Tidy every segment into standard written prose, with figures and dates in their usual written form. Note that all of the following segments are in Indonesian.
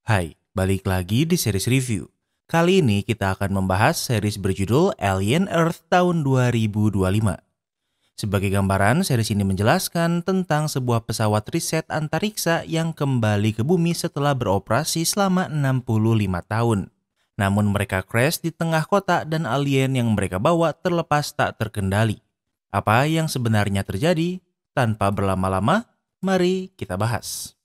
Hai, balik lagi di series review. Kali ini kita akan membahas series berjudul Alien Earth tahun 2025. Sebagai gambaran, series ini menjelaskan tentang sebuah pesawat riset antariksa yang kembali ke bumi setelah beroperasi selama 65 tahun. Namun mereka crash di tengah kota dan alien yang mereka bawa terlepas tak terkendali. Apa yang sebenarnya terjadi? Tanpa berlama-lama, mari kita bahas.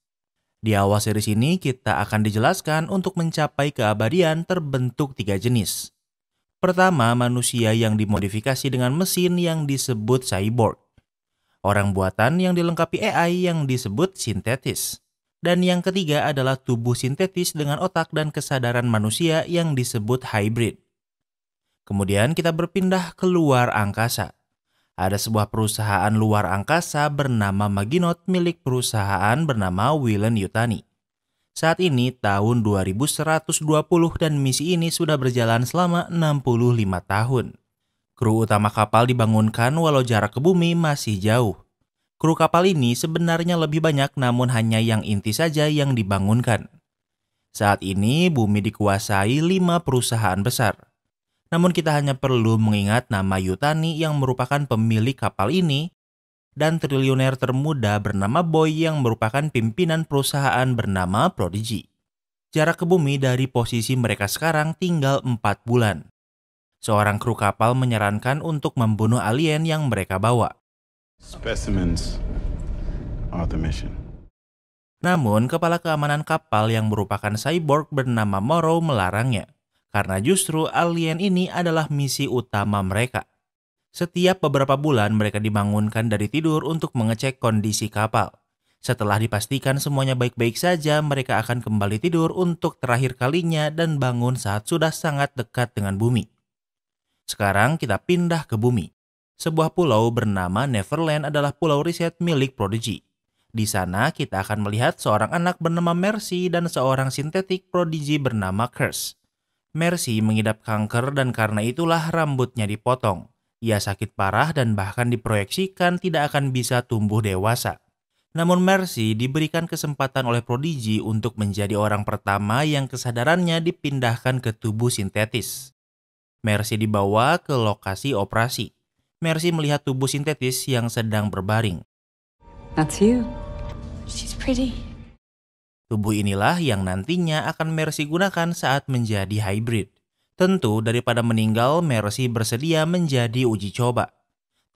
Di awal series ini kita akan dijelaskan untuk mencapai keabadian terbentuk 3 jenis. Pertama, manusia yang dimodifikasi dengan mesin yang disebut cyborg. Orang buatan yang dilengkapi AI yang disebut sintetis. Dan yang ketiga adalah tubuh sintetis dengan otak dan kesadaran manusia yang disebut hybrid. Kemudian kita berpindah ke luar angkasa. Ada sebuah perusahaan luar angkasa bernama Maginot milik perusahaan bernama Weyland-Yutani. Saat ini tahun 2120 dan misi ini sudah berjalan selama 65 tahun. Kru utama kapal dibangunkan walau jarak ke bumi masih jauh. Kru kapal ini sebenarnya lebih banyak namun hanya yang inti saja yang dibangunkan. Saat ini bumi dikuasai 5 perusahaan besar. Namun kita hanya perlu mengingat nama Yutani yang merupakan pemilik kapal ini dan triliuner termuda bernama Boy yang merupakan pimpinan perusahaan bernama Prodigy. Jarak ke bumi dari posisi mereka sekarang tinggal 4 bulan. Seorang kru kapal menyarankan untuk membunuh alien yang mereka bawa. Specimens are the mission. Namun kepala keamanan kapal yang merupakan cyborg bernama Morrow melarangnya. Karena justru alien ini adalah misi utama mereka. Setiap beberapa bulan mereka dibangunkan dari tidur untuk mengecek kondisi kapal. Setelah dipastikan semuanya baik-baik saja, mereka akan kembali tidur untuk terakhir kalinya dan bangun saat sudah sangat dekat dengan bumi. Sekarang kita pindah ke bumi. Sebuah pulau bernama Neverland adalah pulau riset milik Prodigy. Di sana kita akan melihat seorang anak bernama Mercy dan seorang sintetik Prodigy bernama Curse. Mercy mengidap kanker dan karena itulah rambutnya dipotong. Ia sakit parah dan bahkan diproyeksikan tidak akan bisa tumbuh dewasa. Namun Mercy diberikan kesempatan oleh Prodigy untuk menjadi orang pertama yang kesadarannya dipindahkan ke tubuh sintetis. Mercy dibawa ke lokasi operasi. Mercy melihat tubuh sintetis yang sedang berbaring. That's you. She's pretty. Tubuh inilah yang nantinya akan Mercy gunakan saat menjadi hybrid. Tentu daripada meninggal, Mercy bersedia menjadi uji coba.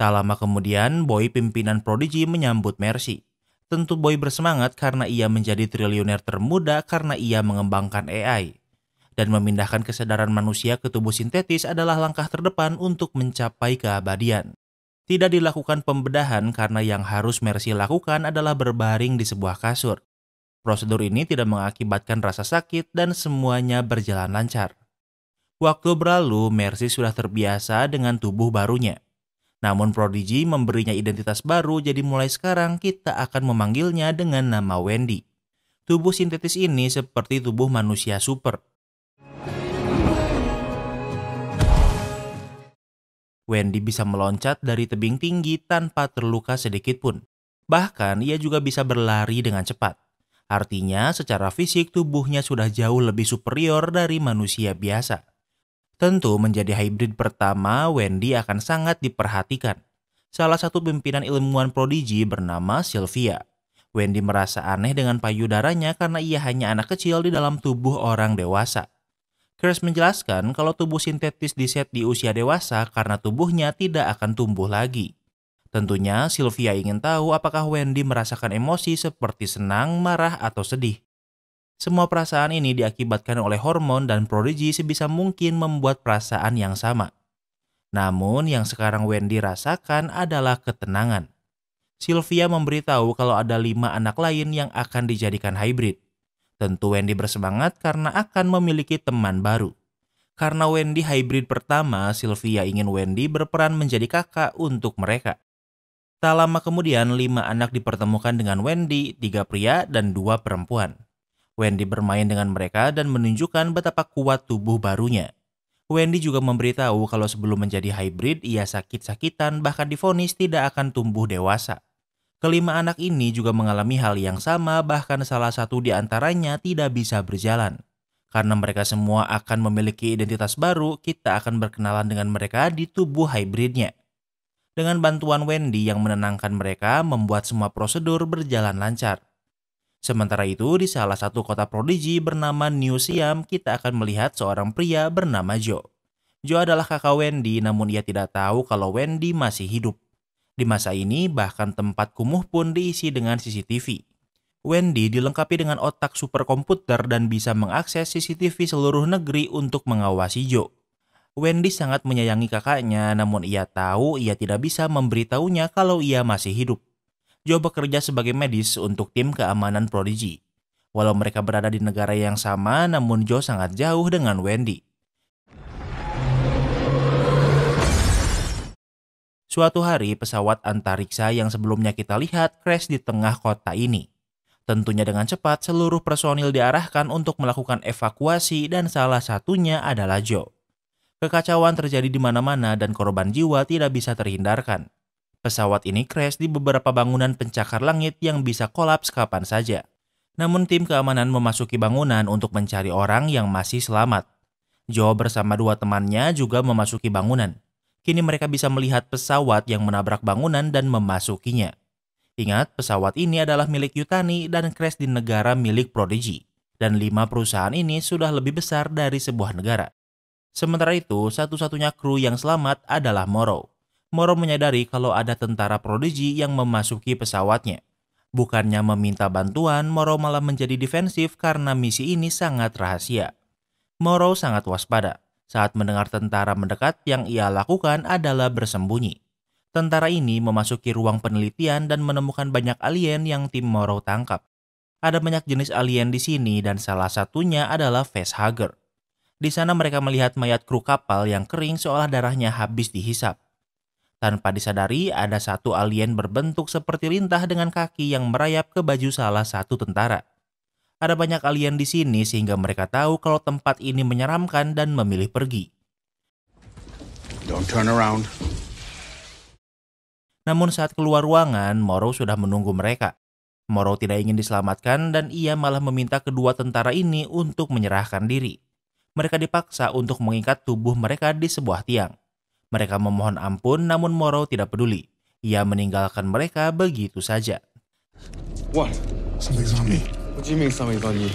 Tak lama kemudian, Boy pimpinan Prodigy menyambut Mercy. Tentu Boy bersemangat karena ia menjadi triliuner termuda karena ia mengembangkan AI. Dan memindahkan kesadaran manusia ke tubuh sintetis adalah langkah terdepan untuk mencapai keabadian. Tidak dilakukan pembedahan karena yang harus Mercy lakukan adalah berbaring di sebuah kasur. Prosedur ini tidak mengakibatkan rasa sakit dan semuanya berjalan lancar. Waktu berlalu, Mercy sudah terbiasa dengan tubuh barunya. Namun Prodigy memberinya identitas baru, jadi mulai sekarang kita akan memanggilnya dengan nama Wendy. Tubuh sintetis ini seperti tubuh manusia super. Wendy bisa meloncat dari tebing tinggi tanpa terluka sedikit pun. Bahkan ia juga bisa berlari dengan cepat. Artinya secara fisik tubuhnya sudah jauh lebih superior dari manusia biasa. Tentu menjadi hybrid pertama, Wendy akan sangat diperhatikan. Salah satu pimpinan ilmuwan Prodigy bernama Sylvia. Wendy merasa aneh dengan payudaranya karena ia hanya anak kecil di dalam tubuh orang dewasa. Chris menjelaskan kalau tubuh sintetis diset di usia dewasa karena tubuhnya tidak akan tumbuh lagi. Tentunya Sylvia ingin tahu apakah Wendy merasakan emosi seperti senang, marah, atau sedih. Semua perasaan ini diakibatkan oleh hormon dan Prodigy sebisa mungkin membuat perasaan yang sama. Namun yang sekarang Wendy rasakan adalah ketenangan. Sylvia memberitahu kalau ada 5 anak lain yang akan dijadikan hybrid. Tentu Wendy bersemangat karena akan memiliki teman baru. Karena Wendy hybrid pertama, Sylvia ingin Wendy berperan menjadi kakak untuk mereka. Tak lama kemudian, 5 anak dipertemukan dengan Wendy, 3 pria dan 2 perempuan. Wendy bermain dengan mereka dan menunjukkan betapa kuat tubuh barunya. Wendy juga memberitahu kalau sebelum menjadi hybrid, ia sakit-sakitan bahkan divonis tidak akan tumbuh dewasa. Kelima anak ini juga mengalami hal yang sama, bahkan salah satu di antaranya tidak bisa berjalan. Karena mereka semua akan memiliki identitas baru, kita akan berkenalan dengan mereka di tubuh hybridnya. Dengan bantuan Wendy yang menenangkan mereka, membuat semua prosedur berjalan lancar. Sementara itu, di salah satu kota prodigi bernama New Siam, kita akan melihat seorang pria bernama Joe. Joe adalah kakak Wendy, namun ia tidak tahu kalau Wendy masih hidup. Di masa ini, bahkan tempat kumuh pun diisi dengan CCTV. Wendy dilengkapi dengan otak superkomputer dan bisa mengakses CCTV seluruh negeri untuk mengawasi Joe. Wendy sangat menyayangi kakaknya, namun ia tahu ia tidak bisa memberitahunya kalau ia masih hidup. Joe bekerja sebagai medis untuk tim keamanan Prodigy. Walau mereka berada di negara yang sama, namun Joe sangat jauh dengan Wendy. Suatu hari, pesawat antariksa yang sebelumnya kita lihat crash di tengah kota ini. Tentunya dengan cepat, seluruh personil diarahkan untuk melakukan evakuasi dan salah satunya adalah Joe. Kekacauan terjadi di mana-mana dan korban jiwa tidak bisa terhindarkan. Pesawat ini crash di beberapa bangunan pencakar langit yang bisa kolaps kapan saja. Namun tim keamanan memasuki bangunan untuk mencari orang yang masih selamat. Joe bersama dua temannya juga memasuki bangunan. Kini mereka bisa melihat pesawat yang menabrak bangunan dan memasukinya. Ingat, pesawat ini adalah milik Yutani dan crash di negara milik Prodigy. Dan 5 perusahaan ini sudah lebih besar dari sebuah negara. Sementara itu, satu-satunya kru yang selamat adalah Morrow. Morrow menyadari kalau ada tentara Prodigy yang memasuki pesawatnya. Bukannya meminta bantuan, Morrow malah menjadi defensif karena misi ini sangat rahasia. Morrow sangat waspada. Saat mendengar tentara mendekat, yang ia lakukan adalah bersembunyi. Tentara ini memasuki ruang penelitian dan menemukan banyak alien yang tim Morrow tangkap. Ada banyak jenis alien di sini dan salah satunya adalah facehugger. Di sana mereka melihat mayat kru kapal yang kering seolah darahnya habis dihisap. Tanpa disadari, ada satu alien berbentuk seperti lintah dengan kaki yang merayap ke baju salah satu tentara. Ada banyak alien di sini sehingga mereka tahu kalau tempat ini menyeramkan dan memilih pergi. Don't turn around. Namun saat keluar ruangan, Morrow sudah menunggu mereka. Morrow tidak ingin diselamatkan dan ia malah meminta kedua tentara ini untuk menyerahkan diri. Mereka dipaksa untuk mengikat tubuh mereka di sebuah tiang. Mereka memohon ampun namun Morrow tidak peduli. Ia meninggalkan mereka begitu saja. What? Something's on me. What do you mean something's on you?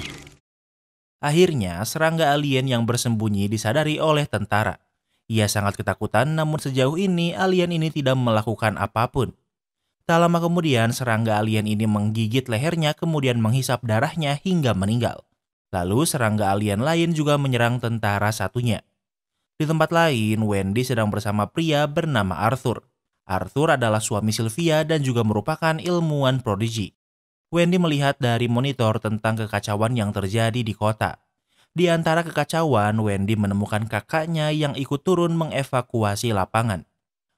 Akhirnya, serangga alien yang bersembunyi disadari oleh tentara. Ia sangat ketakutan, namun sejauh ini alien ini tidak melakukan apapun. Tak lama kemudian, serangga alien ini menggigit lehernya kemudian menghisap darahnya hingga meninggal. Lalu serangga alien lain juga menyerang tentara satunya. Di tempat lain, Wendy sedang bersama pria bernama Arthur. Arthur adalah suami Sylvia dan juga merupakan ilmuwan Prodigy. Wendy melihat dari monitor tentang kekacauan yang terjadi di kota. Di antara kekacauan, Wendy menemukan kakaknya yang ikut turun mengevakuasi lapangan.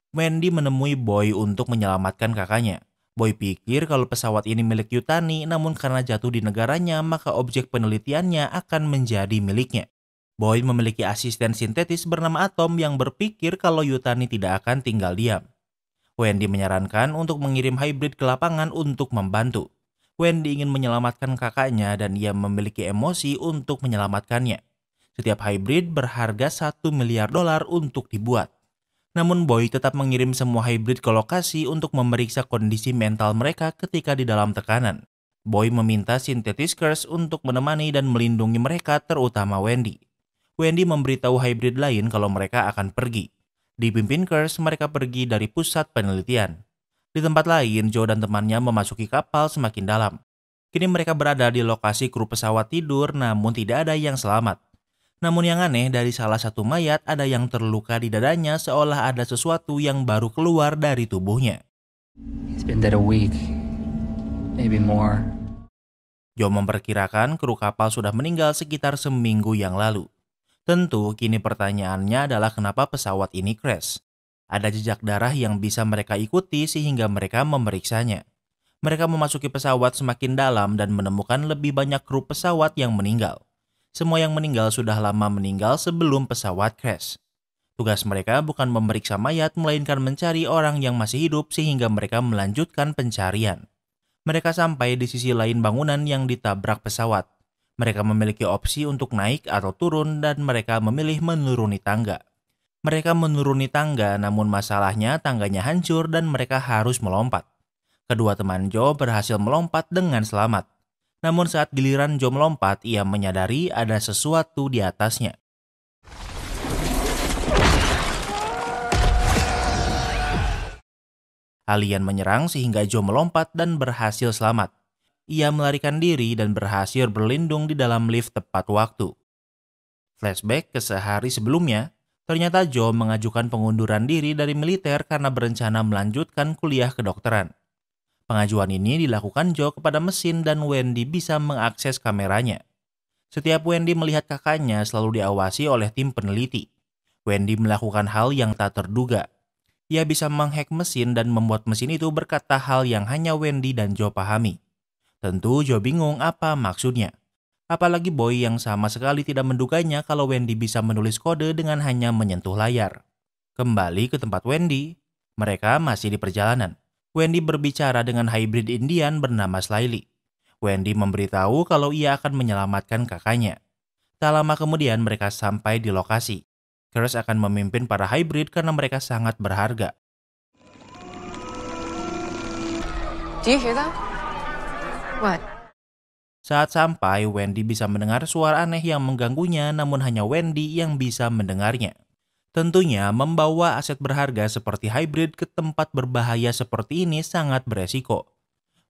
Wendy menemui Boy untuk menyelamatkan kakaknya. Boy pikir kalau pesawat ini milik Yutani, namun karena jatuh di negaranya, maka objek penelitiannya akan menjadi miliknya. Boy memiliki asisten sintetis bernama Atom yang berpikir kalau Yutani tidak akan tinggal diam. Wendy menyarankan untuk mengirim hybrid ke lapangan untuk membantu. Wendy ingin menyelamatkan kakaknya dan ia memiliki emosi untuk menyelamatkannya. Setiap hybrid berharga $1 miliar untuk dibuat. Namun Boy tetap mengirim semua hybrid ke lokasi untuk memeriksa kondisi mental mereka ketika di dalam tekanan. Boy meminta Synthetiskers untuk menemani dan melindungi mereka, terutama Wendy. Wendy memberitahu hybrid lain kalau mereka akan pergi. Dipimpin Kers, mereka pergi dari pusat penelitian. Di tempat lain, Joe dan temannya memasuki kapal semakin dalam. Kini mereka berada di lokasi kru pesawat tidur, namun tidak ada yang selamat. Namun yang aneh, dari salah satu mayat ada yang terluka di dadanya seolah ada sesuatu yang baru keluar dari tubuhnya. He's been dead a week. Maybe more. Joe memperkirakan kru kapal sudah meninggal sekitar seminggu yang lalu. Tentu, kini pertanyaannya adalah kenapa pesawat ini crash. Ada jejak darah yang bisa mereka ikuti sehingga mereka memeriksanya. Mereka memasuki pesawat semakin dalam dan menemukan lebih banyak kru pesawat yang meninggal. Semua yang meninggal sudah lama meninggal sebelum pesawat crash. Tugas mereka bukan memeriksa mayat, melainkan mencari orang yang masih hidup sehingga mereka melanjutkan pencarian. Mereka sampai di sisi lain bangunan yang ditabrak pesawat. Mereka memiliki opsi untuk naik atau turun dan mereka memilih menuruni tangga. Mereka menuruni tangga, namun masalahnya tangganya hancur dan mereka harus melompat. Kedua teman Joe berhasil melompat dengan selamat. Namun saat giliran Joe melompat, ia menyadari ada sesuatu di atasnya. Alien menyerang sehingga Joe melompat dan berhasil selamat. Ia melarikan diri dan berhasil berlindung di dalam lift tepat waktu. Flashback ke sehari sebelumnya, ternyata Joe mengajukan pengunduran diri dari militer karena berencana melanjutkan kuliah kedokteran. Pengajuan ini dilakukan Joe kepada mesin dan Wendy bisa mengakses kameranya. Setiap Wendy melihat kakaknya selalu diawasi oleh tim peneliti. Wendy melakukan hal yang tak terduga. Ia bisa menghack mesin dan membuat mesin itu berkata hal yang hanya Wendy dan Joe pahami. Tentu Joe bingung apa maksudnya. Apalagi Boy yang sama sekali tidak menduganya kalau Wendy bisa menulis kode dengan hanya menyentuh layar. Kembali ke tempat Wendy, mereka masih di perjalanan. Wendy berbicara dengan hybrid Indian bernama Slyly. Wendy memberitahu kalau ia akan menyelamatkan kakaknya. Tak lama kemudian mereka sampai di lokasi. Curse akan memimpin para hybrid karena mereka sangat berharga. Do you hear that? What? Saat sampai, Wendy bisa mendengar suara aneh yang mengganggunya, namun hanya Wendy yang bisa mendengarnya. Tentunya, membawa aset berharga seperti hybrid ke tempat berbahaya seperti ini sangat beresiko.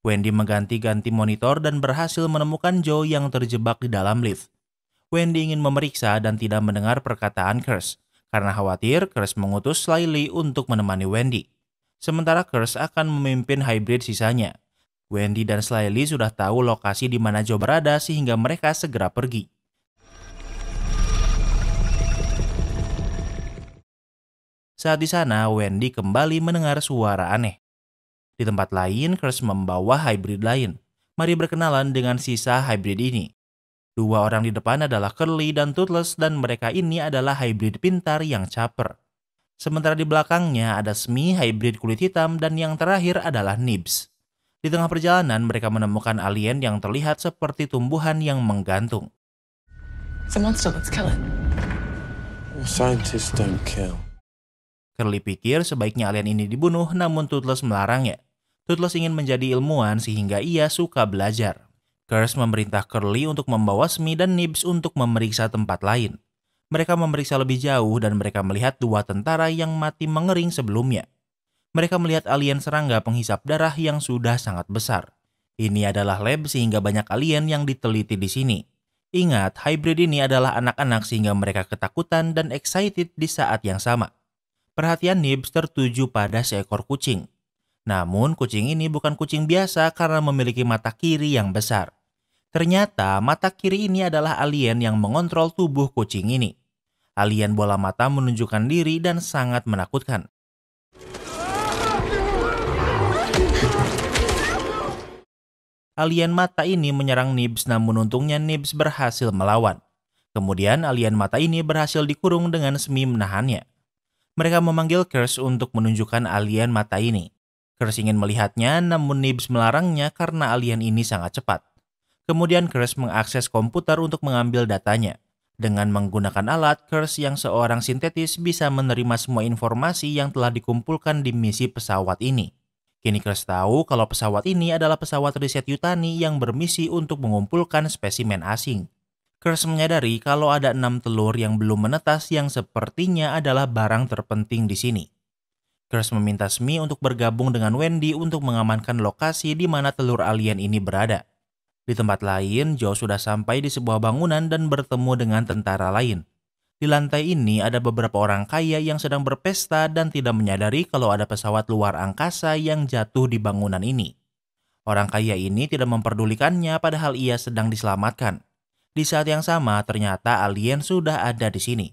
Wendy mengganti-ganti monitor dan berhasil menemukan Joe yang terjebak di dalam lift. Wendy ingin memeriksa dan tidak mendengar perkataan Curse, karena khawatir Curse mengutus Slyly untuk menemani Wendy. Sementara Curse akan memimpin hybrid sisanya. Wendy dan Slyly sudah tahu lokasi di mana Joe berada sehingga mereka segera pergi. Saat di sana, Wendy kembali mendengar suara aneh. Di tempat lain, Curse membawa hybrid lain. Mari berkenalan dengan sisa hybrid ini. Dua orang di depan adalah Curly dan Toothless dan mereka ini adalah hybrid pintar yang caper. Sementara di belakangnya ada Smee, hybrid kulit hitam, dan yang terakhir adalah Nibs. Di tengah perjalanan mereka menemukan alien yang terlihat seperti tumbuhan yang menggantung. The monster looks killing. Scientists don't kill. Curly pikir sebaiknya alien ini dibunuh, namun Toothless melarangnya. Toothless ingin menjadi ilmuwan sehingga ia suka belajar. Curse memerintah Curly untuk membawa Smee dan Nibs untuk memeriksa tempat lain. Mereka memeriksa lebih jauh dan mereka melihat dua tentara yang mati mengering sebelumnya. Mereka melihat alien serangga penghisap darah yang sudah sangat besar. Ini adalah lab sehingga banyak alien yang diteliti di sini. Ingat, hybrid ini adalah anak-anak sehingga mereka ketakutan dan excited di saat yang sama. Perhatian Nibs tertuju pada seekor kucing. Namun kucing ini bukan kucing biasa karena memiliki mata kiri yang besar. Ternyata mata kiri ini adalah alien yang mengontrol tubuh kucing ini. Alien bola mata menunjukkan diri dan sangat menakutkan. Alien mata ini menyerang Nibs, namun untungnya Nibs berhasil melawan. Kemudian alien mata ini berhasil dikurung dengan Smee menahannya. Mereka memanggil Curse untuk menunjukkan alien mata ini. Curse ingin melihatnya, namun Nibs melarangnya karena alien ini sangat cepat. Kemudian Curse mengakses komputer untuk mengambil datanya. Dengan menggunakan alat, Curse yang seorang sintetis bisa menerima semua informasi yang telah dikumpulkan di misi pesawat ini. Kini Curse tahu kalau pesawat ini adalah pesawat riset Yutani yang bermisi untuk mengumpulkan spesimen asing. Curse menyadari kalau ada 6 telur yang belum menetas yang sepertinya adalah barang terpenting di sini. Curse meminta Smee untuk bergabung dengan Wendy untuk mengamankan lokasi di mana telur alien ini berada. Di tempat lain, Joe sudah sampai di sebuah bangunan dan bertemu dengan tentara lain. Di lantai ini ada beberapa orang kaya yang sedang berpesta dan tidak menyadari kalau ada pesawat luar angkasa yang jatuh di bangunan ini. Orang kaya ini tidak memperdulikannya padahal ia sedang diselamatkan. Di saat yang sama, ternyata alien sudah ada di sini.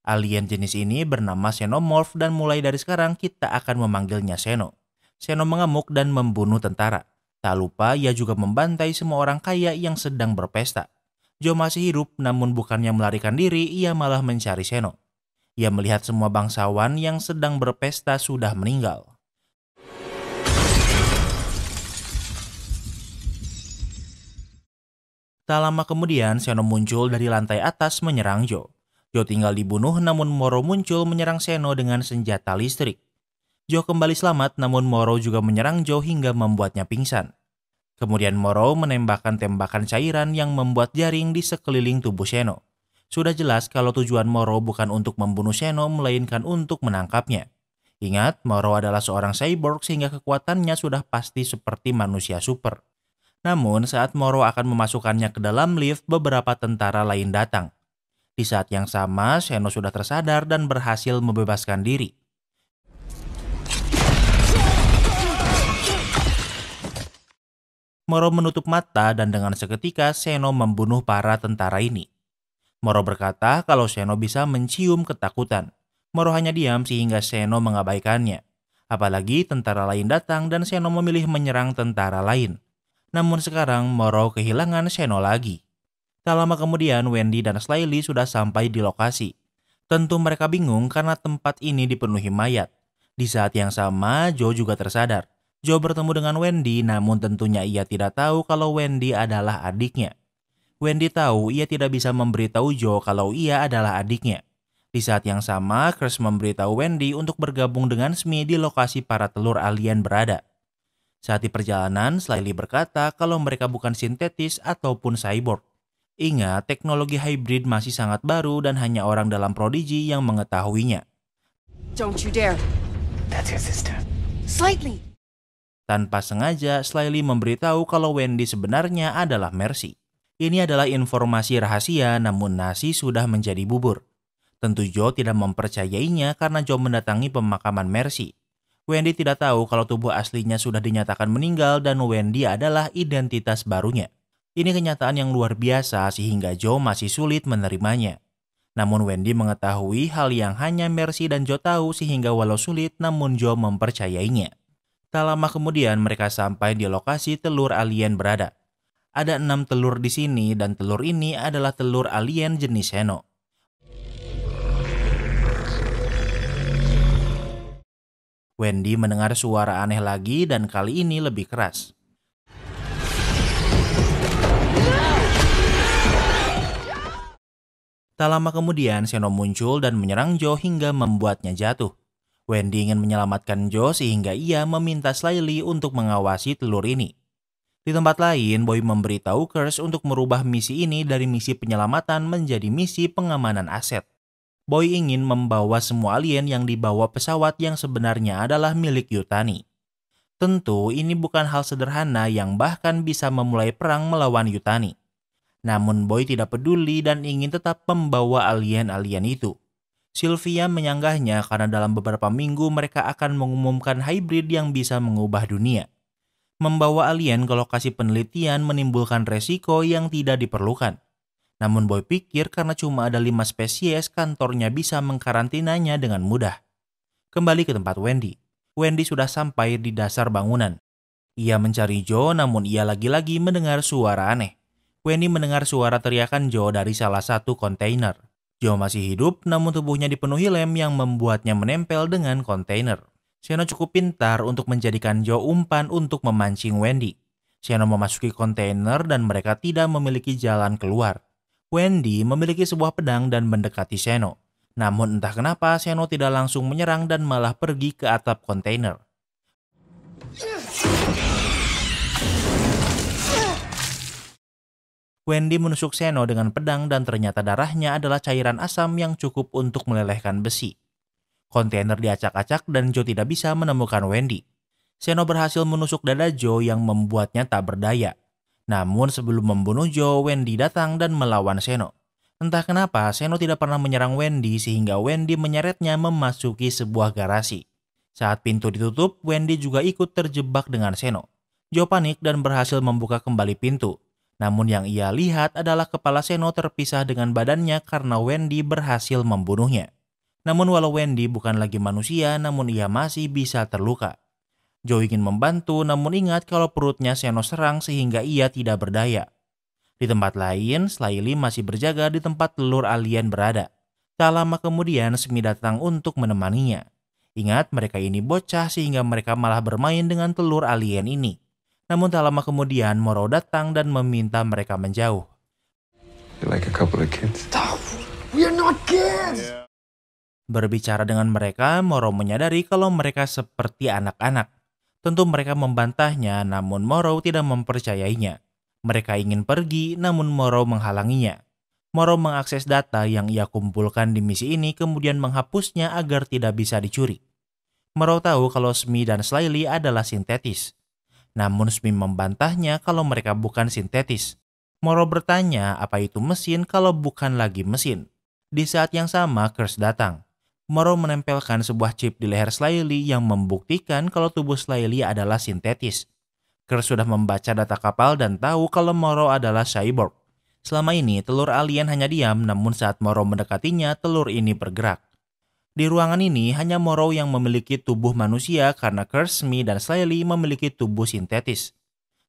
Alien jenis ini bernama Xenomorph dan mulai dari sekarang kita akan memanggilnya Xeno. Xeno mengamuk dan membunuh tentara. Tak lupa ia juga membantai semua orang kaya yang sedang berpesta. Joe masih hidup namun bukannya melarikan diri, ia malah mencari Xeno. Ia melihat semua bangsawan yang sedang berpesta sudah meninggal. Tak lama kemudian, Seno muncul dari lantai atas menyerang Joe. Joe tinggal dibunuh, namun Moro muncul menyerang Seno dengan senjata listrik. Joe kembali selamat, namun Moro juga menyerang Joe hingga membuatnya pingsan. Kemudian Moro menembakkan tembakan cairan yang membuat jaring di sekeliling tubuh Seno. Sudah jelas kalau tujuan Moro bukan untuk membunuh Seno, melainkan untuk menangkapnya. Ingat, Moro adalah seorang cyborg sehingga kekuatannya sudah pasti seperti manusia super. Namun saat Moro akan memasukkannya ke dalam lift, beberapa tentara lain datang. Di saat yang sama, Seno sudah tersadar dan berhasil membebaskan diri. Moro menutup mata dan dengan seketika Seno membunuh para tentara ini. Moro berkata kalau Seno bisa mencium ketakutan. Moro hanya diam sehingga Seno mengabaikannya. Apalagi tentara lain datang dan Seno memilih menyerang tentara lain. Namun sekarang Moro kehilangan Seno lagi. Tak lama kemudian Wendy dan Slyly sudah sampai di lokasi. Tentu mereka bingung karena tempat ini dipenuhi mayat. Di saat yang sama Joe juga tersadar. Joe bertemu dengan Wendy, namun tentunya ia tidak tahu kalau Wendy adalah adiknya. Wendy tahu ia tidak bisa memberitahu Joe kalau ia adalah adiknya. Di saat yang sama, Chris memberitahu Wendy untuk bergabung dengan Smee di lokasi para telur alien berada. Saat di perjalanan, Slyly berkata kalau mereka bukan sintetis ataupun cyborg. Ingat, teknologi hybrid masih sangat baru dan hanya orang dalam Prodigy yang mengetahuinya. Don't you dare. That's your sister. Slightly. Tanpa sengaja, Slyly memberitahu kalau Wendy sebenarnya adalah Mercy. Ini adalah informasi rahasia, namun nasi sudah menjadi bubur. Tentu Joe tidak mempercayainya karena Joe mendatangi pemakaman Mercy. Wendy tidak tahu kalau tubuh aslinya sudah dinyatakan meninggal dan Wendy adalah identitas barunya. Ini kenyataan yang luar biasa sehingga Joe masih sulit menerimanya. Namun Wendy mengetahui hal yang hanya Mercy dan Joe tahu sehingga walau sulit namun Joe mempercayainya. Tak lama kemudian mereka sampai di lokasi telur alien berada. Ada 6 telur di sini dan telur ini adalah telur alien jenis Seno. Wendy mendengar suara aneh lagi dan kali ini lebih keras. Tak lama kemudian Seno muncul dan menyerang Joe hingga membuatnya jatuh. Wendy ingin menyelamatkan Joe sehingga ia meminta Slyly untuk mengawasi telur ini. Di tempat lain, Boy memberitahu Curse untuk merubah misi ini dari misi penyelamatan menjadi misi pengamanan aset. Boy ingin membawa semua alien yang dibawa pesawat yang sebenarnya adalah milik Yutani. Tentu ini bukan hal sederhana yang bahkan bisa memulai perang melawan Yutani. Namun Boy tidak peduli dan ingin tetap membawa alien-alien itu. Sylvia menyanggahnya karena dalam beberapa minggu mereka akan mengumumkan hybrid yang bisa mengubah dunia. Membawa alien ke lokasi penelitian menimbulkan resiko yang tidak diperlukan. Namun Boy pikir karena cuma ada 5 spesies, kantornya bisa mengkarantinanya dengan mudah. Kembali ke tempat Wendy. Wendy sudah sampai di dasar bangunan. Ia mencari Joe namun ia lagi-lagi mendengar suara aneh. Wendy mendengar suara teriakan Joe dari salah satu kontainer. Joe masih hidup namun tubuhnya dipenuhi lem yang membuatnya menempel dengan kontainer. Seno cukup pintar untuk menjadikan Joe umpan untuk memancing Wendy. Seno memasuki kontainer dan mereka tidak memiliki jalan keluar. Wendy memiliki sebuah pedang dan mendekati Seno. Namun entah kenapa Seno tidak langsung menyerang dan malah pergi ke atap kontainer. Wendy menusuk Seno dengan pedang dan ternyata darahnya adalah cairan asam yang cukup untuk melelehkan besi. Kontainer diacak-acak dan Joe tidak bisa menemukan Wendy. Seno berhasil menusuk dada Joe yang membuatnya tak berdaya. Namun sebelum membunuh Joe, Wendy datang dan melawan Seno. Entah kenapa Seno tidak pernah menyerang Wendy sehingga Wendy menyeretnya memasuki sebuah garasi. Saat pintu ditutup, Wendy juga ikut terjebak dengan Seno. Joe panik dan berhasil membuka kembali pintu. Namun yang ia lihat adalah kepala Seno terpisah dengan badannya karena Wendy berhasil membunuhnya. Namun walau Wendy bukan lagi manusia, namun ia masih bisa terluka. Joe ingin membantu namun ingat kalau perutnya Seno serang sehingga ia tidak berdaya. Di tempat lain, Slyly masih berjaga di tempat telur alien berada. Tak lama kemudian Smee datang untuk menemaninya. Ingat, mereka ini bocah sehingga mereka malah bermain dengan telur alien ini. Namun tak lama kemudian Morrow datang dan meminta mereka menjauh. You're like a couple of kids. We're not kids! Berbicara dengan mereka, Morrow menyadari kalau mereka seperti anak-anak. Tentu mereka membantahnya, namun Morrow tidak mempercayainya. Mereka ingin pergi, namun Morrow menghalanginya. Morrow mengakses data yang ia kumpulkan di misi ini kemudian menghapusnya agar tidak bisa dicuri. Morrow tahu kalau Smee dan Slyly adalah sintetis. Namun Smee membantahnya kalau mereka bukan sintetis. Morrow bertanya apa itu mesin kalau bukan lagi mesin. Di saat yang sama, Curse datang. Morrow menempelkan sebuah chip di leher Slyly yang membuktikan kalau tubuh Slyly adalah sintetis. Curse sudah membaca data kapal dan tahu kalau Morrow adalah cyborg. Selama ini, telur alien hanya diam, namun saat Morrow mendekatinya, telur ini bergerak. Di ruangan ini, hanya Morrow yang memiliki tubuh manusia karena Curse, Smee, dan Slyly memiliki tubuh sintetis.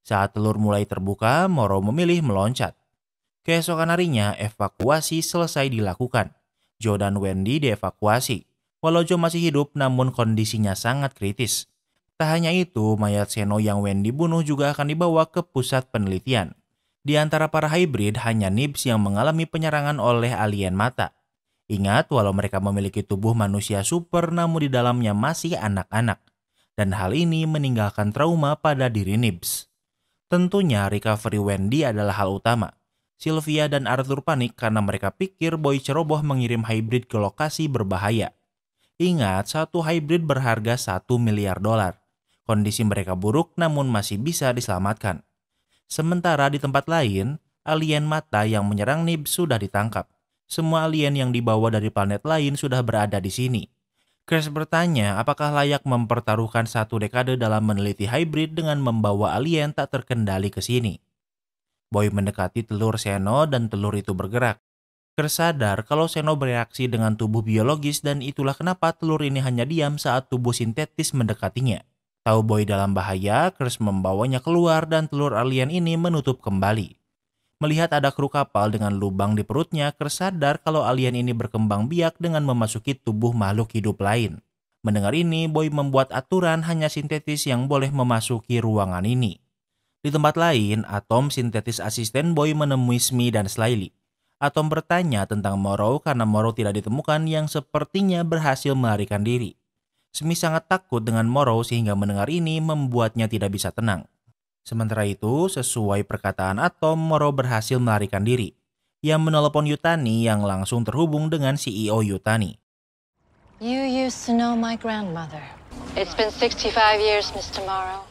Saat telur mulai terbuka, Morrow memilih meloncat. Keesokan harinya, evakuasi selesai dilakukan. Joe dan Wendy dievakuasi. Walau Joe masih hidup, namun kondisinya sangat kritis. Tak hanya itu, mayat Xeno yang Wendy bunuh juga akan dibawa ke pusat penelitian. Di antara para hybrid, hanya Nibs yang mengalami penyerangan oleh alien mata. Ingat, walau mereka memiliki tubuh manusia super, namun di dalamnya masih anak-anak. Dan hal ini meninggalkan trauma pada diri Nibs. Tentunya recovery Wendy adalah hal utama. Sylvia dan Arthur panik karena mereka pikir Boy ceroboh mengirim hybrid ke lokasi berbahaya. Ingat, satu hybrid berharga $1 miliar. Kondisi mereka buruk namun masih bisa diselamatkan. Sementara di tempat lain, alien mata yang menyerang Nibs sudah ditangkap. Semua alien yang dibawa dari planet lain sudah berada di sini. Curse bertanya apakah layak mempertaruhkan 1 dekade dalam meneliti hybrid dengan membawa alien tak terkendali ke sini. Boy mendekati telur Xeno dan telur itu bergerak. Curse sadar kalau Xeno bereaksi dengan tubuh biologis dan itulah kenapa telur ini hanya diam saat tubuh sintetis mendekatinya. Tahu Boy dalam bahaya, Curse membawanya keluar dan telur alien ini menutup kembali. Melihat ada kru kapal dengan lubang di perutnya, Curse sadar kalau alien ini berkembang biak dengan memasuki tubuh makhluk hidup lain. Mendengar ini, Boy membuat aturan hanya sintetis yang boleh memasuki ruangan ini. Di tempat lain, Atom sintetis asisten Boy menemui Smee dan Slyly. Atom bertanya tentang Morrow karena Morrow tidak ditemukan yang sepertinya berhasil melarikan diri. Smee sangat takut dengan Morrow sehingga mendengar ini membuatnya tidak bisa tenang. Sementara itu, sesuai perkataan Atom, Morrow berhasil melarikan diri. Ia menelepon Yutani yang langsung terhubung dengan CEO Yutani. You used to know my grandmother. It's been 65 years, Mr. Morrow.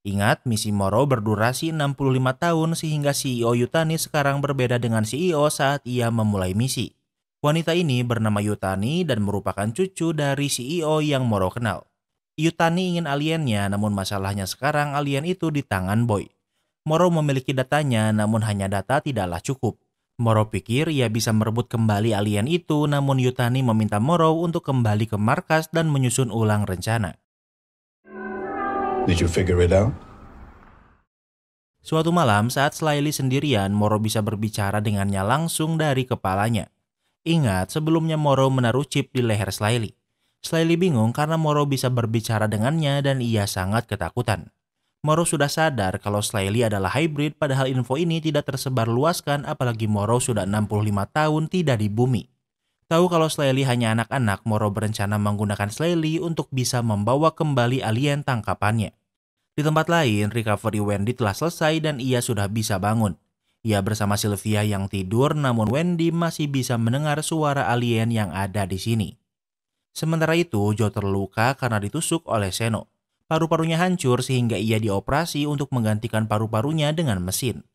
Ingat, misi Morrow berdurasi 65 tahun sehingga CEO Yutani sekarang berbeda dengan CEO saat ia memulai misi. Wanita ini bernama Yutani dan merupakan cucu dari CEO yang Morrow kenal. Yutani ingin aliennya, namun masalahnya sekarang alien itu di tangan Boy. Morrow memiliki datanya, namun hanya data tidaklah cukup. Morrow pikir ia bisa merebut kembali alien itu, namun Yutani meminta Morrow untuk kembali ke markas dan menyusun ulang rencana. Did you figure it out? Suatu malam saat Slyly sendirian, Morrow bisa berbicara dengannya langsung dari kepalanya. Ingat, sebelumnya Morrow menaruh chip di leher Slyly. Slyly bingung karena Morrow bisa berbicara dengannya dan ia sangat ketakutan. Morrow sudah sadar kalau Slyly adalah hybrid padahal info ini tidak tersebar luaskan apalagi Morrow sudah 65 tahun tidak di bumi. Tahu kalau Slyly hanya anak-anak, Morrow berencana menggunakan Slyly untuk bisa membawa kembali alien tangkapannya. Di tempat lain, recovery Wendy telah selesai dan ia sudah bisa bangun. Ia bersama Sylvia yang tidur, namun Wendy masih bisa mendengar suara alien yang ada di sini. Sementara itu, Joe terluka karena ditusuk oleh Xeno. Paru-parunya hancur sehingga ia dioperasi untuk menggantikan paru-parunya dengan mesin.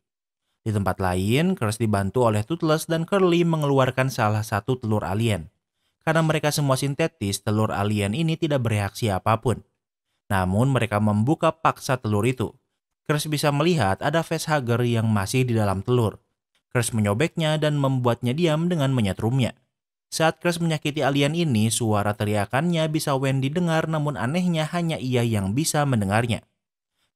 Di tempat lain, Curse dibantu oleh Toothless dan Curly mengeluarkan salah satu telur alien. Karena mereka semua sintetis, telur alien ini tidak bereaksi apapun. Namun mereka membuka paksa telur itu. Curse bisa melihat ada facehugger yang masih di dalam telur. Curse menyobeknya dan membuatnya diam dengan menyetrumnya. Saat Curse menyakiti alien ini, suara teriakannya bisa Wendy dengar namun anehnya hanya ia yang bisa mendengarnya.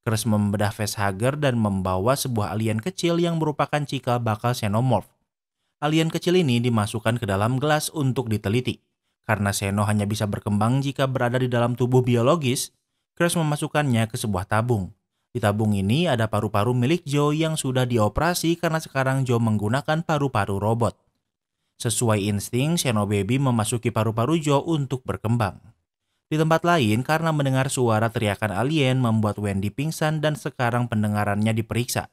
Curse membedah facehugger dan membawa sebuah alien kecil yang merupakan cikal bakal xenomorph. Alien kecil ini dimasukkan ke dalam gelas untuk diteliti. Karena Xeno hanya bisa berkembang jika berada di dalam tubuh biologis, Crash memasukkannya ke sebuah tabung. Di tabung ini ada paru-paru milik Joe yang sudah dioperasi karena sekarang Joe menggunakan paru-paru robot. Sesuai insting, Xeno Baby memasuki paru-paru Joe untuk berkembang. Di tempat lain, karena mendengar suara teriakan alien membuat Wendy pingsan dan sekarang pendengarannya diperiksa.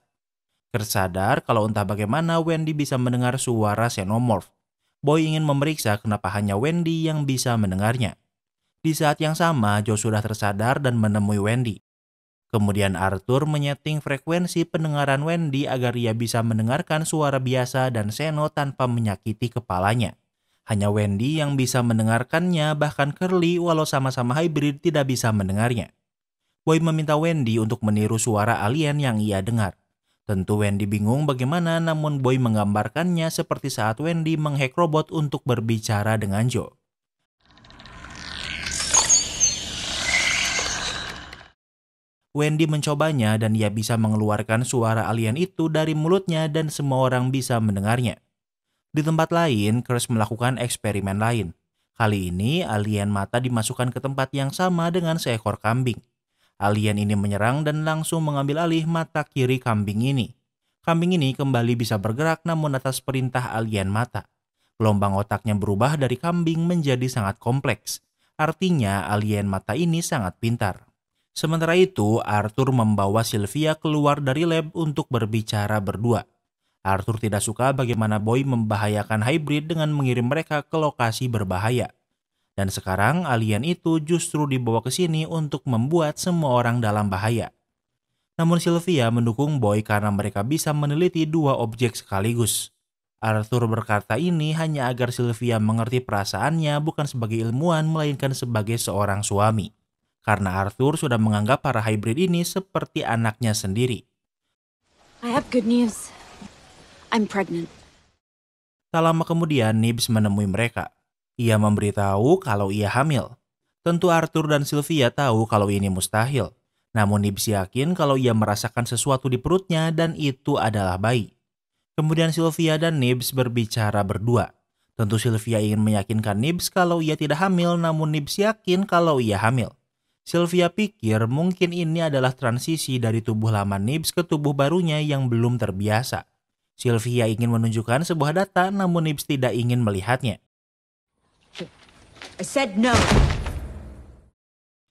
Kurt sadar kalau entah bagaimana Wendy bisa mendengar suara Xenomorph. Boy ingin memeriksa kenapa hanya Wendy yang bisa mendengarnya. Di saat yang sama, Joe sudah tersadar dan menemui Wendy. Kemudian Arthur menyeting frekuensi pendengaran Wendy agar ia bisa mendengarkan suara biasa dan Xeno tanpa menyakiti kepalanya. Hanya Wendy yang bisa mendengarkannya, bahkan Curly walau sama-sama hybrid tidak bisa mendengarnya. Boy meminta Wendy untuk meniru suara alien yang ia dengar. Tentu Wendy bingung bagaimana, namun Boy menggambarkannya seperti saat Wendy menghack robot untuk berbicara dengan Joe. Wendy mencobanya dan ia bisa mengeluarkan suara alien itu dari mulutnya dan semua orang bisa mendengarnya. Di tempat lain, Crash melakukan eksperimen lain. Kali ini, alien mata dimasukkan ke tempat yang sama dengan seekor kambing. Alien ini menyerang dan langsung mengambil alih mata kiri kambing ini. Kambing ini kembali bisa bergerak namun atas perintah alien mata. Gelombang otaknya berubah dari kambing menjadi sangat kompleks. Artinya, alien mata ini sangat pintar. Sementara itu, Arthur membawa Sylvia keluar dari lab untuk berbicara berdua. Arthur tidak suka bagaimana Boy membahayakan hybrid dengan mengirim mereka ke lokasi berbahaya. Dan sekarang alien itu justru dibawa ke sini untuk membuat semua orang dalam bahaya. Namun Sylvia mendukung Boy karena mereka bisa meneliti dua objek sekaligus. Arthur berkata ini hanya agar Sylvia mengerti perasaannya bukan sebagai ilmuwan melainkan sebagai seorang suami. Karena Arthur sudah menganggap para hybrid ini seperti anaknya sendiri. I have good news. I'm pregnant. Tak lama kemudian Nibs menemui mereka. Ia memberitahu kalau ia hamil. Tentu Arthur dan Sylvia tahu kalau ini mustahil. Namun Nibs yakin kalau ia merasakan sesuatu di perutnya dan itu adalah bayi. Kemudian Sylvia dan Nibs berbicara berdua. Tentu Sylvia ingin meyakinkan Nibs kalau ia tidak hamil, namun Nibs yakin kalau ia hamil. Sylvia pikir mungkin ini adalah transisi dari tubuh lama Nibs ke tubuh barunya yang belum terbiasa. Sylvia ingin menunjukkan sebuah data namun Nibs tidak ingin melihatnya. I said no.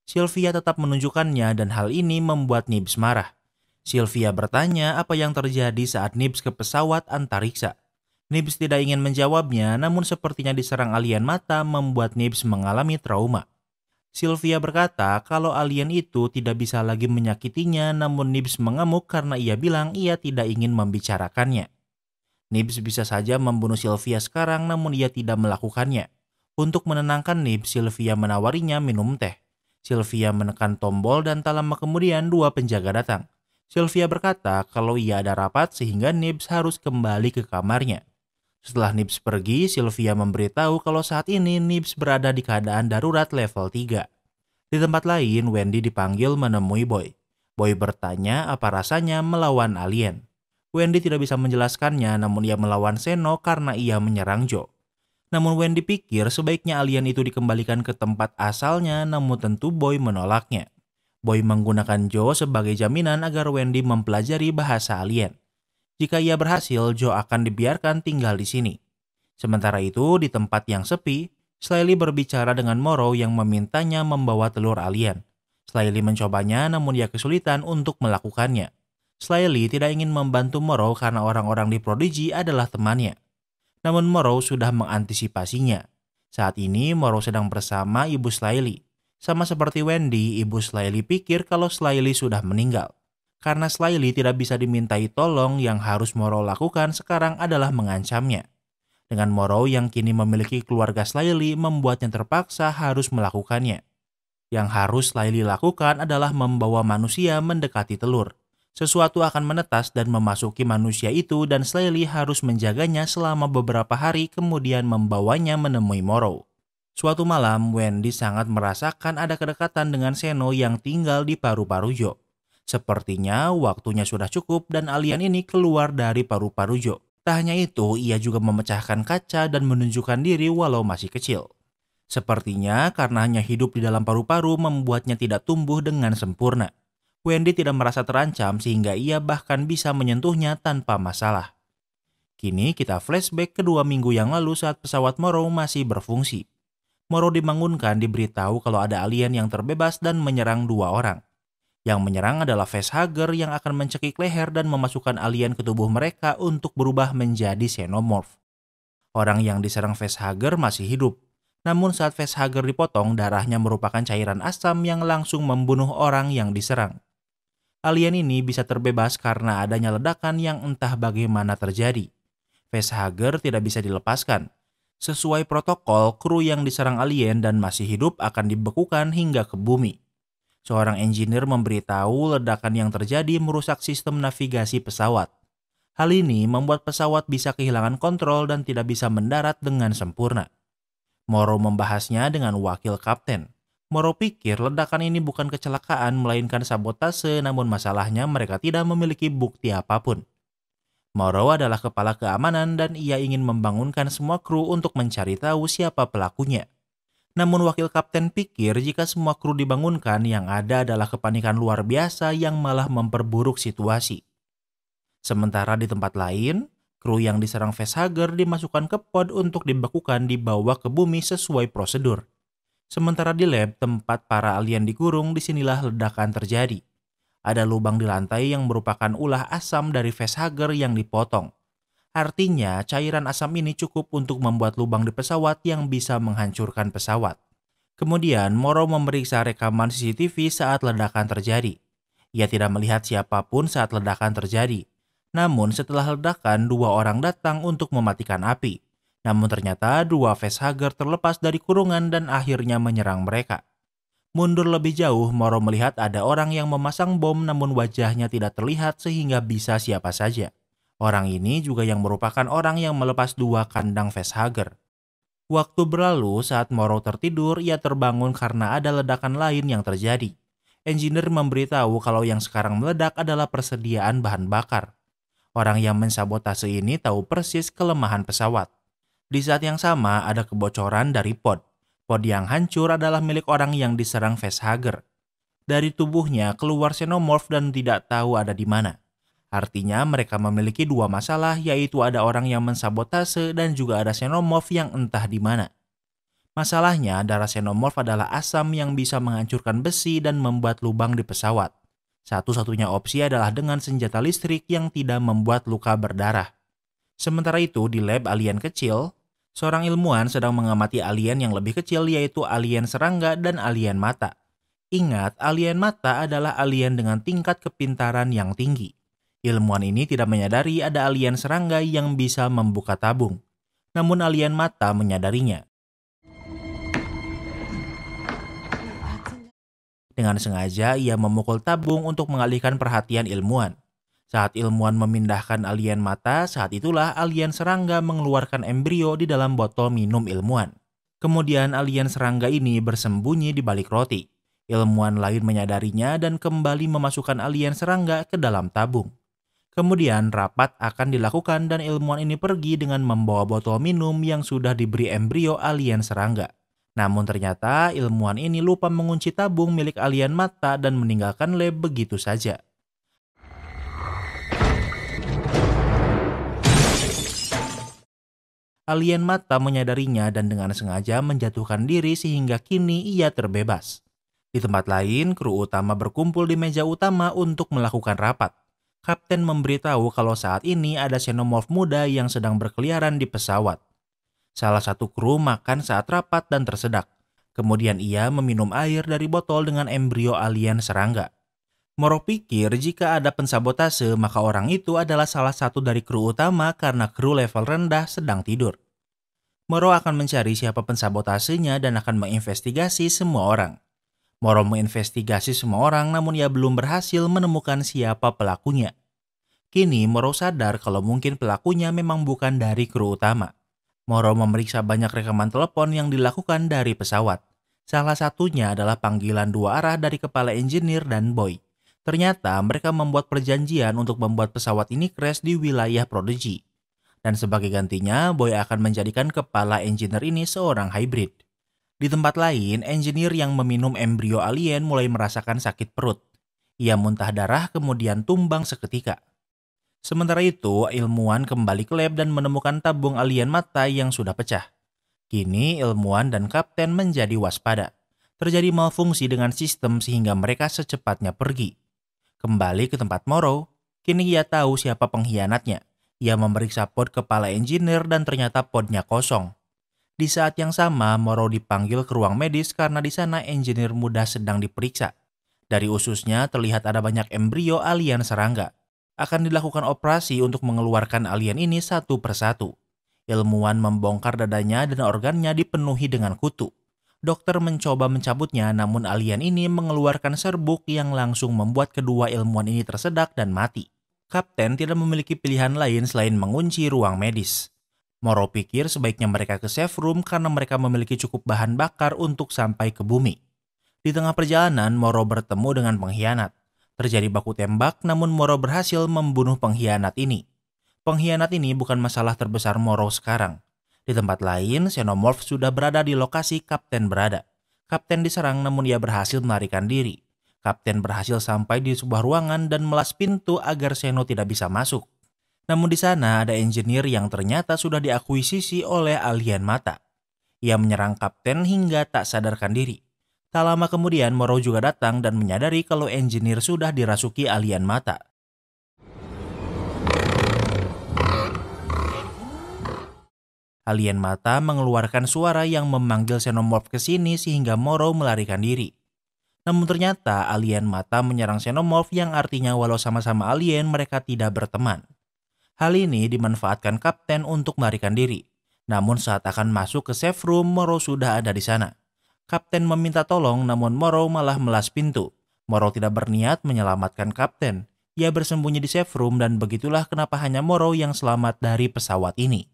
Sylvia tetap menunjukkannya dan hal ini membuat Nibs marah. Sylvia bertanya apa yang terjadi saat Nibs ke pesawat antariksa. Nibs tidak ingin menjawabnya namun sepertinya diserang alien mata membuat Nibs mengalami trauma. Sylvia berkata kalau alien itu tidak bisa lagi menyakitinya namun Nibs mengamuk karena ia bilang ia tidak ingin membicarakannya. Nibs bisa saja membunuh Sylvia sekarang namun ia tidak melakukannya. Untuk menenangkan Nibs, Sylvia menawarinya minum teh. Sylvia menekan tombol dan tak lama kemudian dua penjaga datang. Sylvia berkata kalau ia ada rapat sehingga Nibs harus kembali ke kamarnya. Setelah Nibs pergi, Sylvia memberitahu kalau saat ini Nibs berada di keadaan darurat level 3. Di tempat lain, Wendy dipanggil menemui Boy. Boy bertanya apa rasanya melawan alien. Wendy tidak bisa menjelaskannya namun ia melawan Xeno karena ia menyerang Joe. Namun Wendy pikir sebaiknya alien itu dikembalikan ke tempat asalnya namun tentu Boy menolaknya. Boy menggunakan Joe sebagai jaminan agar Wendy mempelajari bahasa alien. Jika ia berhasil, Joe akan dibiarkan tinggal di sini. Sementara itu, di tempat yang sepi, Slyly berbicara dengan Morrow yang memintanya membawa telur alien. Slyly mencobanya namun ia kesulitan untuk melakukannya. Slyly tidak ingin membantu Morrow karena orang-orang di Prodigy adalah temannya. Namun Morrow sudah mengantisipasinya. Saat ini Morrow sedang bersama ibu Slyly. Sama seperti Wendy, ibu Slyly pikir kalau Slyly sudah meninggal. Karena Slyly tidak bisa dimintai tolong, yang harus Morrow lakukan sekarang adalah mengancamnya. Dengan Morrow yang kini memiliki keluarga Slyly membuatnya terpaksa harus melakukannya. Yang harus Slyly lakukan adalah membawa manusia mendekati telur. Sesuatu akan menetas dan memasuki manusia itu dan Slyly harus menjaganya selama beberapa hari kemudian membawanya menemui Morrow. Suatu malam, Wendy sangat merasakan ada kedekatan dengan Xeno yang tinggal di paru-paru Joe. Sepertinya waktunya sudah cukup dan alien ini keluar dari paru-paru Joe. Tak hanya itu, ia juga memecahkan kaca dan menunjukkan diri walau masih kecil. Sepertinya karena hanya hidup di dalam paru-paru membuatnya tidak tumbuh dengan sempurna. Wendy tidak merasa terancam sehingga ia bahkan bisa menyentuhnya tanpa masalah. Kini kita flashback ke 2 minggu yang lalu saat pesawat Morrow masih berfungsi. Morrow dibangunkan diberitahu kalau ada alien yang terbebas dan menyerang 2 orang. Yang menyerang adalah facehugger yang akan mencekik leher dan memasukkan alien ke tubuh mereka untuk berubah menjadi xenomorph. Orang yang diserang facehugger masih hidup. Namun saat facehugger dipotong, darahnya merupakan cairan asam yang langsung membunuh orang yang diserang. Alien ini bisa terbebas karena adanya ledakan yang entah bagaimana terjadi. Facehugger tidak bisa dilepaskan. Sesuai protokol, kru yang diserang alien dan masih hidup akan dibekukan hingga ke bumi. Seorang engineer memberitahu ledakan yang terjadi merusak sistem navigasi pesawat. Hal ini membuat pesawat bisa kehilangan kontrol dan tidak bisa mendarat dengan sempurna. Morrow membahasnya dengan wakil kapten. Morrow pikir ledakan ini bukan kecelakaan melainkan sabotase, namun masalahnya mereka tidak memiliki bukti apapun. Morrow adalah kepala keamanan dan ia ingin membangunkan semua kru untuk mencari tahu siapa pelakunya. Namun wakil kapten pikir jika semua kru dibangunkan, yang ada adalah kepanikan luar biasa yang malah memperburuk situasi. Sementara di tempat lain, kru yang diserang facehugger dimasukkan ke pod untuk dibekukan dibawa ke bumi sesuai prosedur. Sementara di lab tempat para alien dikurung, disinilah ledakan terjadi. Ada lubang di lantai yang merupakan ulah asam dari facehugger yang dipotong. Artinya, cairan asam ini cukup untuk membuat lubang di pesawat yang bisa menghancurkan pesawat. Kemudian, Morrow memeriksa rekaman CCTV saat ledakan terjadi. Ia tidak melihat siapapun saat ledakan terjadi. Namun, setelah ledakan, 2 orang datang untuk mematikan api. Namun ternyata 2 facehugger terlepas dari kurungan dan akhirnya menyerang mereka. Mundur lebih jauh, Morrow melihat ada orang yang memasang bom namun wajahnya tidak terlihat sehingga bisa siapa saja. Orang ini juga yang merupakan orang yang melepas 2 kandang facehugger. Waktu berlalu saat Morrow tertidur, ia terbangun karena ada ledakan lain yang terjadi. Engineer memberitahu kalau yang sekarang meledak adalah persediaan bahan bakar. Orang yang mensabotase ini tahu persis kelemahan pesawat. Di saat yang sama ada kebocoran dari pod. Pod yang hancur adalah milik orang yang diserang facehugger. Dari tubuhnya keluar xenomorph dan tidak tahu ada di mana. Artinya mereka memiliki 2 masalah, yaitu ada orang yang mensabotase dan juga ada xenomorph yang entah di mana. Masalahnya, darah xenomorph adalah asam yang bisa menghancurkan besi dan membuat lubang di pesawat. Satu-satunya opsi adalah dengan senjata listrik yang tidak membuat luka berdarah. Sementara itu, di lab alien kecil, seorang ilmuwan sedang mengamati alien yang lebih kecil, yaitu alien serangga dan alien mata. Ingat, alien mata adalah alien dengan tingkat kepintaran yang tinggi. Ilmuwan ini tidak menyadari ada alien serangga yang bisa membuka tabung. Namun alien mata menyadarinya. Dengan sengaja ia memukul tabung untuk mengalihkan perhatian ilmuwan. Saat ilmuwan memindahkan alien mata, saat itulah alien serangga mengeluarkan embrio di dalam botol minum ilmuwan. Kemudian alien serangga ini bersembunyi di balik roti. Ilmuwan lain menyadarinya dan kembali memasukkan alien serangga ke dalam tabung. Kemudian rapat akan dilakukan dan ilmuwan ini pergi dengan membawa botol minum yang sudah diberi embrio alien serangga. Namun ternyata ilmuwan ini lupa mengunci tabung milik alien mata dan meninggalkan lab begitu saja. Alien mata menyadarinya dan dengan sengaja menjatuhkan diri sehingga kini ia terbebas. Di tempat lain, kru utama berkumpul di meja utama untuk melakukan rapat. Kapten memberitahu kalau saat ini ada xenomorph muda yang sedang berkeliaran di pesawat. Salah satu kru makan saat rapat dan tersedak. Kemudian ia meminum air dari botol dengan embrio alien serangga. Morrow pikir jika ada pensabotase maka orang itu adalah salah satu dari kru utama karena kru level rendah sedang tidur. Morrow akan mencari siapa pensabotasenya dan akan menginvestigasi semua orang. Morrow menginvestigasi semua orang namun ia belum berhasil menemukan siapa pelakunya. Kini Morrow sadar kalau mungkin pelakunya memang bukan dari kru utama. Morrow memeriksa banyak rekaman telepon yang dilakukan dari pesawat. Salah satunya adalah panggilan 2 arah dari kepala engineer dan boy. Ternyata mereka membuat perjanjian untuk membuat pesawat ini crash di wilayah Prodigy. Dan sebagai gantinya, Boy akan menjadikan kepala engineer ini seorang hybrid. Di tempat lain, engineer yang meminum embrio alien mulai merasakan sakit perut. Ia muntah darah kemudian tumbang seketika. Sementara itu, ilmuwan kembali ke lab dan menemukan tabung alien mata yang sudah pecah. Kini, ilmuwan dan kapten menjadi waspada. Terjadi malfungsi dengan sistem sehingga mereka secepatnya pergi. Kembali ke tempat Morrow, kini ia tahu siapa pengkhianatnya. Ia memeriksa pod kepala engineer dan ternyata podnya kosong. Di saat yang sama, Morrow dipanggil ke ruang medis karena di sana engineer muda sedang diperiksa. Dari ususnya terlihat ada banyak embrio alien serangga. Akan dilakukan operasi untuk mengeluarkan alien ini satu persatu. Ilmuwan membongkar dadanya dan organnya dipenuhi dengan kutu. Dokter mencoba mencabutnya, namun alien ini mengeluarkan serbuk yang langsung membuat kedua ilmuwan ini tersedak dan mati. Kapten tidak memiliki pilihan lain selain mengunci ruang medis. Morrow pikir sebaiknya mereka ke safe room karena mereka memiliki cukup bahan bakar untuk sampai ke bumi. Di tengah perjalanan, Morrow bertemu dengan pengkhianat. Terjadi baku tembak, namun Morrow berhasil membunuh pengkhianat ini. Pengkhianat ini bukan masalah terbesar Morrow sekarang. Di tempat lain, Xenomorph sudah berada di lokasi Kapten berada. Kapten diserang namun ia berhasil melarikan diri. Kapten berhasil sampai di sebuah ruangan dan melas pintu agar Xeno tidak bisa masuk. Namun di sana ada engineer yang ternyata sudah diakuisisi oleh alien mata. Ia menyerang Kapten hingga tak sadarkan diri. Tak lama kemudian Morrow juga datang dan menyadari kalau engineer sudah dirasuki alien mata. Alien mata mengeluarkan suara yang memanggil Xenomorph ke sini sehingga Morrow melarikan diri. Namun ternyata alien mata menyerang Xenomorph yang artinya walau sama-sama alien mereka tidak berteman. Hal ini dimanfaatkan Kapten untuk melarikan diri. Namun saat akan masuk ke safe room, Morrow sudah ada di sana. Kapten meminta tolong namun Morrow malah melas pintu. Morrow tidak berniat menyelamatkan Kapten. Ia bersembunyi di safe room dan begitulah kenapa hanya Morrow yang selamat dari pesawat ini.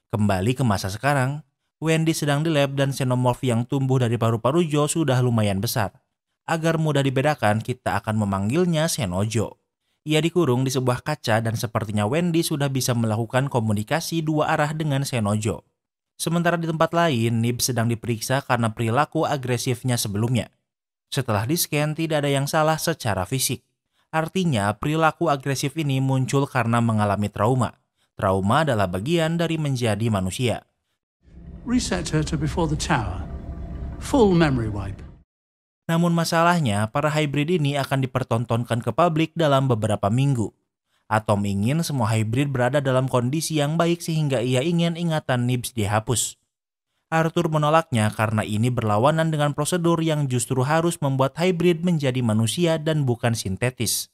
Kembali ke masa sekarang, Wendy sedang di lab dan Xenomorph yang tumbuh dari paru-paru Joe sudah lumayan besar. Agar mudah dibedakan, kita akan memanggilnya Xenojo. Ia dikurung di sebuah kaca dan sepertinya Wendy sudah bisa melakukan komunikasi dua arah dengan Xenojo. Sementara di tempat lain, Nib sedang diperiksa karena perilaku agresifnya sebelumnya. Setelah di-scan, tidak ada yang salah secara fisik. Artinya, perilaku agresif ini muncul karena mengalami trauma. Trauma adalah bagian dari menjadi manusia. Reset her to before the tower. Full memory wipe. Namun masalahnya, para hybrid ini akan dipertontonkan ke publik dalam beberapa minggu. Atom ingin semua hybrid berada dalam kondisi yang baik sehingga ia ingin ingatan Nibs dihapus. Arthur menolaknya karena ini berlawanan dengan prosedur yang justru harus membuat hybrid menjadi manusia dan bukan sintetis.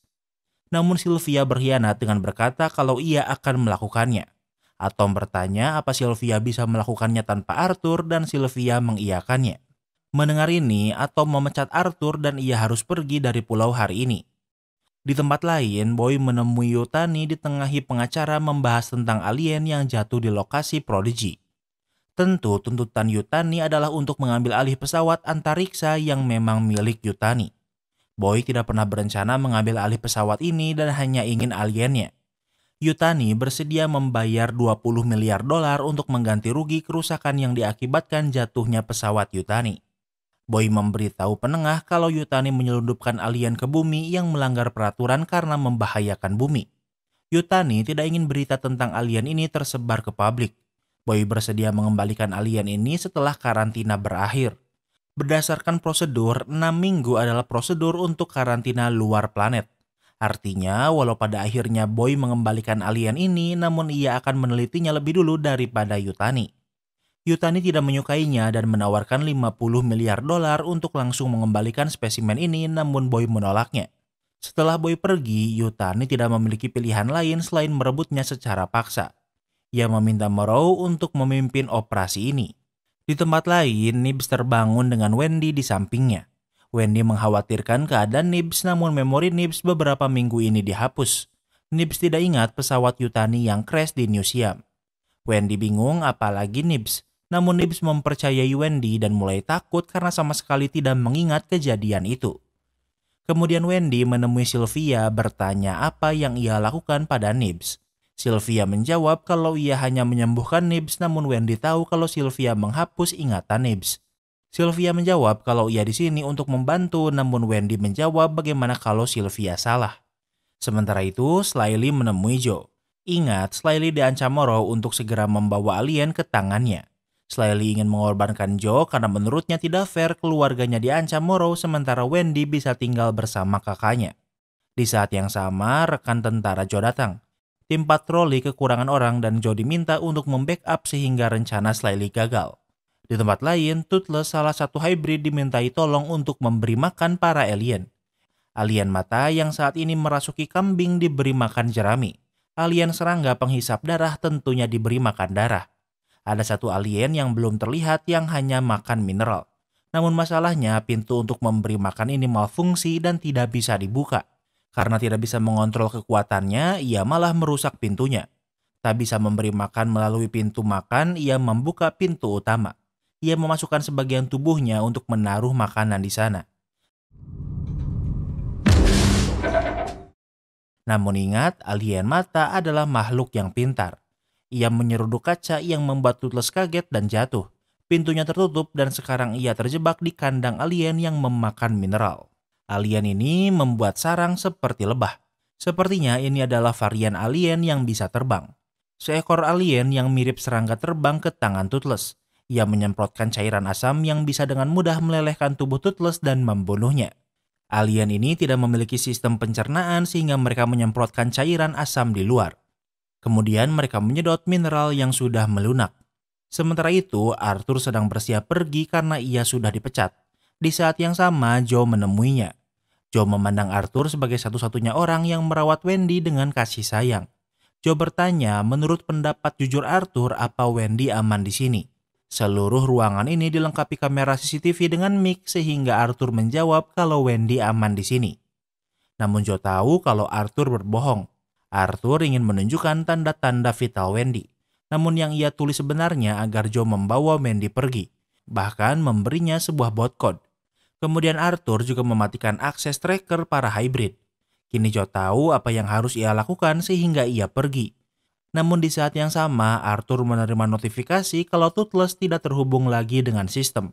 Namun Sylvia berkhianat dengan berkata kalau ia akan melakukannya. Atom bertanya apa Sylvia bisa melakukannya tanpa Arthur dan Sylvia mengiyakannya. Mendengar ini, Atom memecat Arthur dan ia harus pergi dari pulau hari ini. Di tempat lain, Boy menemui Yutani di tengahi pengacara membahas tentang alien yang jatuh di lokasi Prodigy. Tentu tuntutan Yutani adalah untuk mengambil alih pesawat antariksa yang memang milik Yutani. Boy tidak pernah berencana mengambil alih pesawat ini dan hanya ingin aliennya. Yutani bersedia membayar 20 miliar dolar untuk mengganti rugi kerusakan yang diakibatkan jatuhnya pesawat Yutani. Boy memberitahu penengah kalau Yutani menyelundupkan alien ke bumi yang melanggar peraturan karena membahayakan bumi. Yutani tidak ingin berita tentang alien ini tersebar ke publik. Boy bersedia mengembalikan alien ini setelah karantina berakhir. Berdasarkan prosedur, 6 minggu adalah prosedur untuk karantina luar planet. Artinya, walau pada akhirnya Boy mengembalikan alien ini, namun ia akan menelitinya lebih dulu daripada Yutani. Yutani tidak menyukainya dan menawarkan 50 miliar dolar untuk langsung mengembalikan spesimen ini, namun Boy menolaknya. Setelah Boy pergi, Yutani tidak memiliki pilihan lain selain merebutnya secara paksa. Ia meminta Morrow untuk memimpin operasi ini. Di tempat lain, Nibs terbangun dengan Wendy di sampingnya. Wendy mengkhawatirkan keadaan Nibs, namun memori Nibs beberapa minggu ini dihapus. Nibs tidak ingat pesawat Yutani yang crash di museum. Wendy bingung apalagi Nibs. Namun Nibs mempercayai Wendy dan mulai takut karena sama sekali tidak mengingat kejadian itu. Kemudian Wendy menemui Sylvia bertanya apa yang ia lakukan pada Nibs. Sylvia menjawab kalau ia hanya menyembuhkan Nibs, namun Wendy tahu kalau Sylvia menghapus ingatan Nibs. Sylvia menjawab kalau ia di sini untuk membantu, namun Wendy menjawab bagaimana kalau Sylvia salah. Sementara itu, Slyly menemui Joe. Ingat, Slyly diancam Morrow untuk segera membawa alien ke tangannya. Slyly ingin mengorbankan Joe karena menurutnya tidak fair keluarganya diancam Morrow sementara Wendy bisa tinggal bersama kakaknya. Di saat yang sama, rekan tentara Joe datang. Tim patroli kekurangan orang dan Joe diminta untuk membackup sehingga rencana Slyly gagal. Di tempat lain, Toothless, salah satu hybrid, dimintai tolong untuk memberi makan para alien. Alien mata yang saat ini merasuki kambing diberi makan jerami. Alien serangga penghisap darah tentunya diberi makan darah. Ada satu alien yang belum terlihat yang hanya makan mineral. Namun masalahnya pintu untuk memberi makan ini malfungsi dan tidak bisa dibuka. Karena tidak bisa mengontrol kekuatannya, ia malah merusak pintunya. Tak bisa memberi makan melalui pintu makan, ia membuka pintu utama. Ia memasukkan sebagian tubuhnya untuk menaruh makanan di sana. Namun ingat, alien mata adalah makhluk yang pintar. Ia menyeruduk kaca yang membuat Toothless kaget dan jatuh. Pintunya tertutup dan sekarang ia terjebak di kandang alien yang memakan mineral. Alien ini membuat sarang seperti lebah. Sepertinya ini adalah varian alien yang bisa terbang. Seekor alien yang mirip serangga terbang ke tangan Toothless. Ia menyemprotkan cairan asam yang bisa dengan mudah melelehkan tubuh Toothless dan membunuhnya. Alien ini tidak memiliki sistem pencernaan sehingga mereka menyemprotkan cairan asam di luar. Kemudian mereka menyedot mineral yang sudah melunak. Sementara itu, Arthur sedang bersiap pergi karena ia sudah dipecat. Di saat yang sama, Joe menemuinya. Joe memandang Arthur sebagai satu-satunya orang yang merawat Wendy dengan kasih sayang. Joe bertanya, menurut pendapat jujur Arthur, apa Wendy aman di sini? Seluruh ruangan ini dilengkapi kamera CCTV dengan mic sehingga Arthur menjawab kalau Wendy aman di sini. Namun Joe tahu kalau Arthur berbohong. Arthur ingin menunjukkan tanda-tanda vital Wendy. Namun yang ia tulis sebenarnya agar Joe membawa Wendy pergi, bahkan memberinya sebuah bot code. Kemudian Arthur juga mematikan akses tracker para hybrid. Kini Joe tahu apa yang harus ia lakukan sehingga ia pergi. Namun di saat yang sama, Arthur menerima notifikasi kalau Toothless tidak terhubung lagi dengan sistem.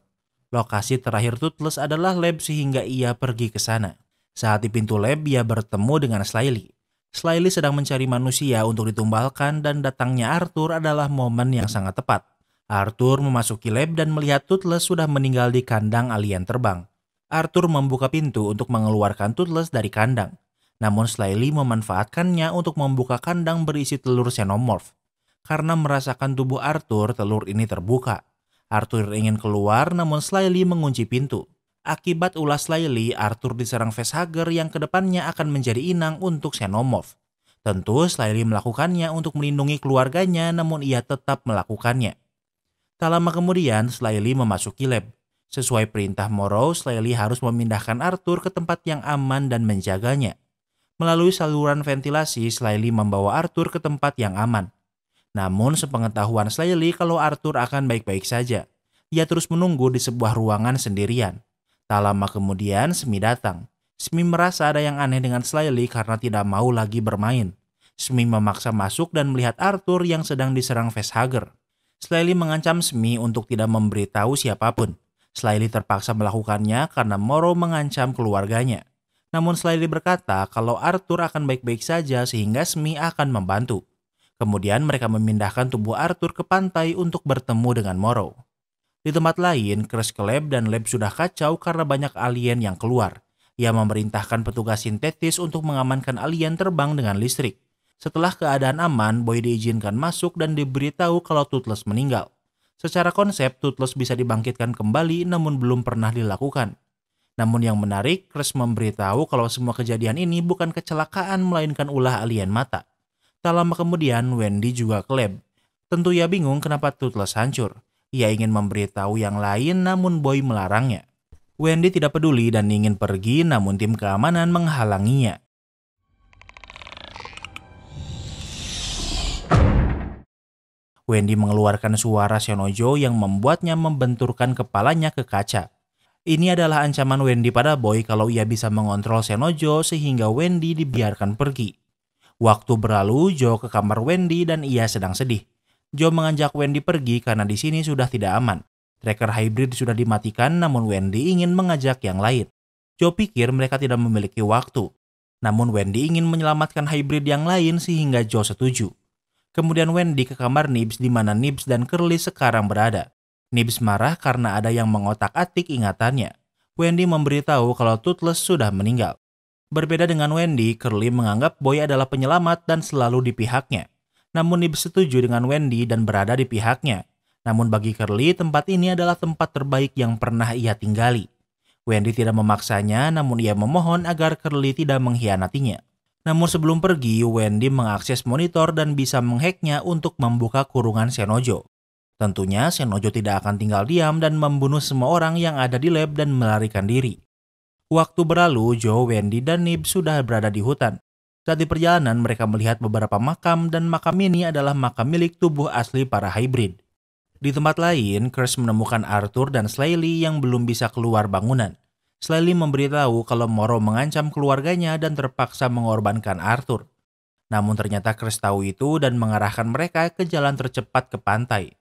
Lokasi terakhir Toothless adalah lab sehingga ia pergi ke sana. Saat di pintu lab, ia bertemu dengan Slyly. Slyly sedang mencari manusia untuk ditumbalkan dan datangnya Arthur adalah momen yang sangat tepat. Arthur memasuki lab dan melihat Toothless sudah meninggal di kandang alien terbang. Arthur membuka pintu untuk mengeluarkan Toothless dari kandang. Namun Slyly memanfaatkannya untuk membuka kandang berisi telur xenomorph. Karena merasakan tubuh Arthur, telur ini terbuka. Arthur ingin keluar namun Slyly mengunci pintu. Akibat ulah Slyly, Arthur diserang facehugger yang kedepannya akan menjadi inang untuk xenomorph. Tentu Slyly melakukannya untuk melindungi keluarganya namun ia tetap melakukannya. Tak lama kemudian Slyly memasuki lab. Sesuai perintah Morrow, Slyly harus memindahkan Arthur ke tempat yang aman dan menjaganya. Melalui saluran ventilasi, Slyly membawa Arthur ke tempat yang aman. Namun sepengetahuan Slyly kalau Arthur akan baik-baik saja. Ia terus menunggu di sebuah ruangan sendirian. Tak lama kemudian, Smee datang. Smee merasa ada yang aneh dengan Slyly karena tidak mau lagi bermain. Smee memaksa masuk dan melihat Arthur yang sedang diserang facehugger. Slyly mengancam Smee untuk tidak memberitahu siapapun. Slyly terpaksa melakukannya karena Morrow mengancam keluarganya. Namun Slyly berkata kalau Arthur akan baik-baik saja sehingga Smee akan membantu. Kemudian mereka memindahkan tubuh Arthur ke pantai untuk bertemu dengan Morrow. Di tempat lain, crash ke lab dan lab sudah kacau karena banyak alien yang keluar. Ia memerintahkan petugas sintetis untuk mengamankan alien terbang dengan listrik. Setelah keadaan aman, Boy diizinkan masuk dan diberitahu kalau Toothless meninggal. Secara konsep, Toothless bisa dibangkitkan kembali namun belum pernah dilakukan. Namun yang menarik, Crash memberitahu kalau semua kejadian ini bukan kecelakaan melainkan ulah alien mata. Tak lama kemudian, Wendy juga ke lab. Tentu ia bingung kenapa Toothless hancur. Ia ingin memberitahu yang lain namun Boy melarangnya. Wendy tidak peduli dan ingin pergi namun tim keamanan menghalanginya. Wendy mengeluarkan suara Xenojo yang membuatnya membenturkan kepalanya ke kaca. Ini adalah ancaman Wendy pada Boy kalau ia bisa mengontrol Xenojo sehingga Wendy dibiarkan pergi. Waktu berlalu, Joe ke kamar Wendy dan ia sedang sedih. Joe mengajak Wendy pergi karena di sini sudah tidak aman. Tracker hybrid sudah dimatikan, namun Wendy ingin mengajak yang lain. Joe pikir mereka tidak memiliki waktu. Namun Wendy ingin menyelamatkan hybrid yang lain sehingga Joe setuju. Kemudian Wendy ke kamar Nibs di mana Nibs dan Curly sekarang berada. Nibs marah karena ada yang mengotak-atik ingatannya. Wendy memberitahu kalau Toothless sudah meninggal. Berbeda dengan Wendy, Curly menganggap Boy adalah penyelamat dan selalu di pihaknya. Namun Nibs setuju dengan Wendy dan berada di pihaknya. Namun bagi Curly, tempat ini adalah tempat terbaik yang pernah ia tinggali. Wendy tidak memaksanya, namun ia memohon agar Curly tidak mengkhianatinya. Namun sebelum pergi, Wendy mengakses monitor dan bisa menghacknya untuk membuka kurungan Shenojo. Tentunya Shenojo tidak akan tinggal diam dan membunuh semua orang yang ada di lab dan melarikan diri. Waktu berlalu, Joe, Wendy, dan Nib sudah berada di hutan. Saat di perjalanan, mereka melihat beberapa makam dan makam ini adalah makam milik tubuh asli para hybrid. Di tempat lain, Chris menemukan Arthur dan Slayly yang belum bisa keluar bangunan. Slayly memberitahu kalau Morrow mengancam keluarganya dan terpaksa mengorbankan Arthur. Namun ternyata Chris tahu itu dan mengarahkan mereka ke jalan tercepat ke pantai.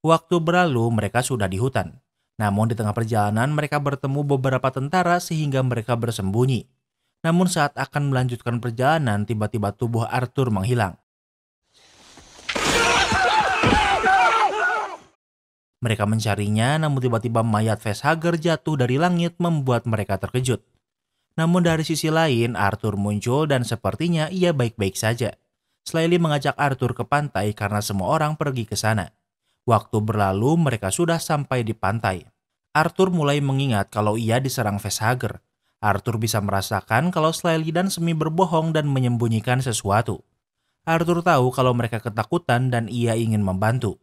Waktu berlalu, mereka sudah di hutan. Namun di tengah perjalanan mereka bertemu beberapa tentara sehingga mereka bersembunyi. Namun saat akan melanjutkan perjalanan, tiba-tiba tubuh Arthur menghilang. Mereka mencarinya, namun tiba-tiba mayat facehugger jatuh dari langit membuat mereka terkejut. Namun dari sisi lain, Arthur muncul dan sepertinya ia baik-baik saja. Slayly mengajak Arthur ke pantai karena semua orang pergi ke sana. Waktu berlalu, mereka sudah sampai di pantai. Arthur mulai mengingat kalau ia diserang facehugger. Arthur bisa merasakan kalau Slayly dan Smee berbohong dan menyembunyikan sesuatu. Arthur tahu kalau mereka ketakutan dan ia ingin membantu.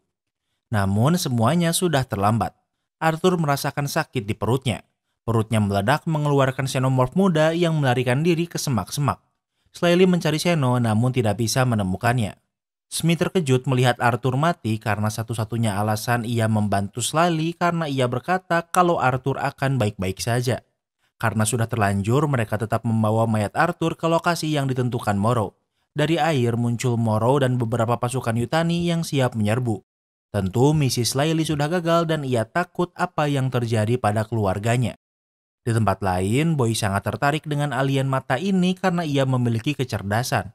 Namun semuanya sudah terlambat. Arthur merasakan sakit di perutnya. Perutnya meledak mengeluarkan xenomorph muda yang melarikan diri ke semak-semak. Slayly mencari Xeno namun tidak bisa menemukannya. Smee terkejut melihat Arthur mati karena satu-satunya alasan ia membantu Slayly karena ia berkata kalau Arthur akan baik-baik saja. Karena sudah terlanjur, mereka tetap membawa mayat Arthur ke lokasi yang ditentukan Morrow. Dari air muncul Morrow dan beberapa pasukan Yutani yang siap menyerbu. Tentu misi Slayly sudah gagal dan ia takut apa yang terjadi pada keluarganya. Di tempat lain, Boy sangat tertarik dengan alien mata ini karena ia memiliki kecerdasan.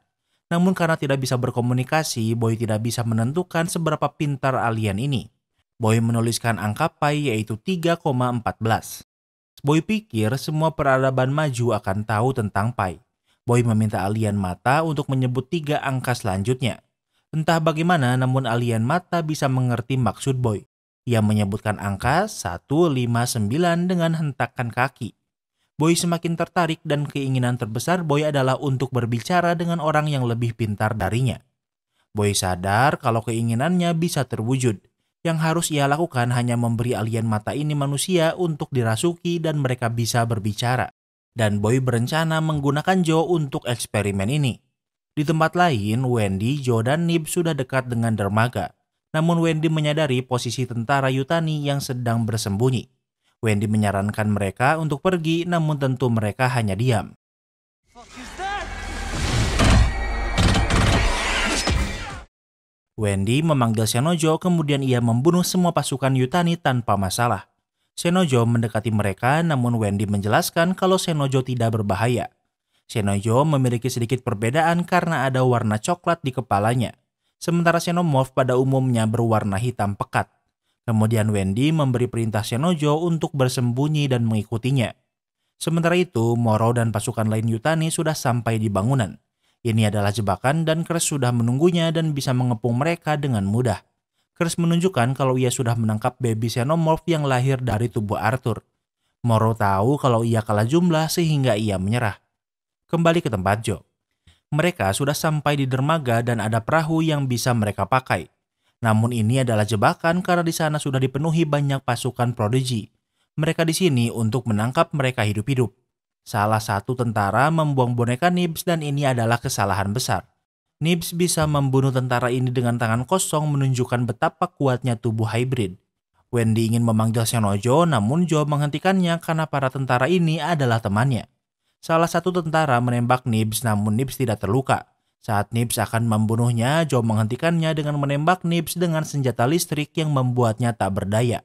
Namun karena tidak bisa berkomunikasi, Boy tidak bisa menentukan seberapa pintar alien ini. Boy menuliskan angka pi yaitu 3,14. Boy pikir semua peradaban maju akan tahu tentang pi. Boy meminta alien mata untuk menyebut 3 angka selanjutnya. Entah bagaimana, namun alien mata bisa mengerti maksud Boy. Ia menyebutkan angka 159 dengan hentakan kaki. Boy semakin tertarik dan keinginan terbesar Boy adalah untuk berbicara dengan orang yang lebih pintar darinya. Boy sadar kalau keinginannya bisa terwujud. Yang harus ia lakukan hanya memberi alien mata ini manusia untuk dirasuki dan mereka bisa berbicara. Dan Boy berencana menggunakan Joe untuk eksperimen ini. Di tempat lain, Wendy, Joe, dan Nib sudah dekat dengan dermaga. Namun Wendy menyadari posisi tentara Yutani yang sedang bersembunyi. Wendy menyarankan mereka untuk pergi, namun tentu mereka hanya diam. Wendy memanggil Shenojo, kemudian ia membunuh semua pasukan Yutani tanpa masalah. Shenojo mendekati mereka, namun Wendy menjelaskan kalau Shenojo tidak berbahaya. Shenojo memiliki sedikit perbedaan karena ada warna coklat di kepalanya, sementara Xenomorph pada umumnya berwarna hitam pekat. Kemudian Wendy memberi perintah Shenojo untuk bersembunyi dan mengikutinya. Sementara itu, Morrow dan pasukan lain Yutani sudah sampai di bangunan. Ini adalah jebakan dan Chris sudah menunggunya dan bisa mengepung mereka dengan mudah. Chris menunjukkan kalau ia sudah menangkap baby Xenomorph yang lahir dari tubuh Arthur. Morrow tahu kalau ia kalah jumlah sehingga ia menyerah. Kembali ke tempat Joe. Mereka sudah sampai di dermaga dan ada perahu yang bisa mereka pakai. Namun ini adalah jebakan karena di sana sudah dipenuhi banyak pasukan Prodigy. Mereka di sini untuk menangkap mereka hidup-hidup. Salah satu tentara membuang boneka Nibs dan ini adalah kesalahan besar. Nibs bisa membunuh tentara ini dengan tangan kosong menunjukkan betapa kuatnya tubuh hybrid. Wendy ingin memanggil Shenojo namun Joe menghentikannya karena para tentara ini adalah temannya. Salah satu tentara menembak Nibs namun Nibs tidak terluka. Saat Nibs akan membunuhnya, Joe menghentikannya dengan menembak Nibs dengan senjata listrik yang membuatnya tak berdaya.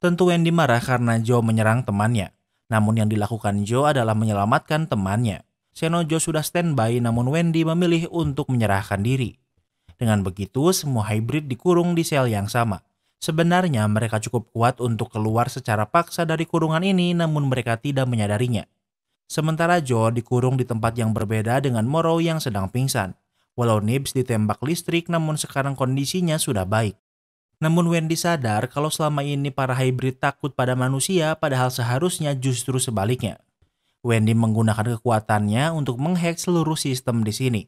Tentu Wendy marah karena Joe menyerang temannya. Namun yang dilakukan Joe adalah menyelamatkan temannya. Xeno Joe sudah standby, namun Wendy memilih untuk menyerahkan diri. Dengan begitu, semua hybrid dikurung di sel yang sama. Sebenarnya mereka cukup kuat untuk keluar secara paksa dari kurungan ini, namun mereka tidak menyadarinya. Sementara Joe dikurung di tempat yang berbeda dengan Morrow yang sedang pingsan. Walau Nibs ditembak listrik, namun sekarang kondisinya sudah baik. Namun Wendy sadar kalau selama ini para hybrid takut pada manusia, padahal seharusnya justru sebaliknya. Wendy menggunakan kekuatannya untuk menghack seluruh sistem di sini.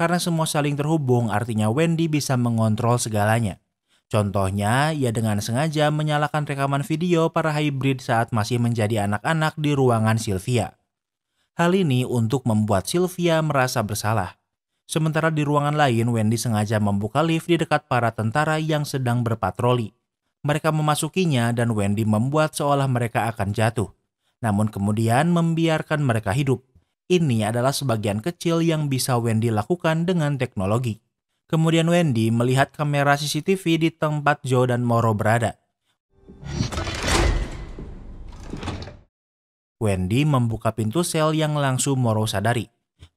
Karena semua saling terhubung, artinya Wendy bisa mengontrol segalanya. Contohnya, ia dengan sengaja menyalakan rekaman video para hybrid saat masih menjadi anak-anak di ruangan Sylvia. Hal ini untuk membuat Sylvia merasa bersalah. Sementara di ruangan lain, Wendy sengaja membuka lift di dekat para tentara yang sedang berpatroli. Mereka memasukinya dan Wendy membuat seolah mereka akan jatuh. Namun kemudian membiarkan mereka hidup. Ini adalah sebagian kecil yang bisa Wendy lakukan dengan teknologi. Kemudian Wendy melihat kamera CCTV di tempat Joe dan Morrow berada. Wendy membuka pintu sel yang langsung Morrow sadari.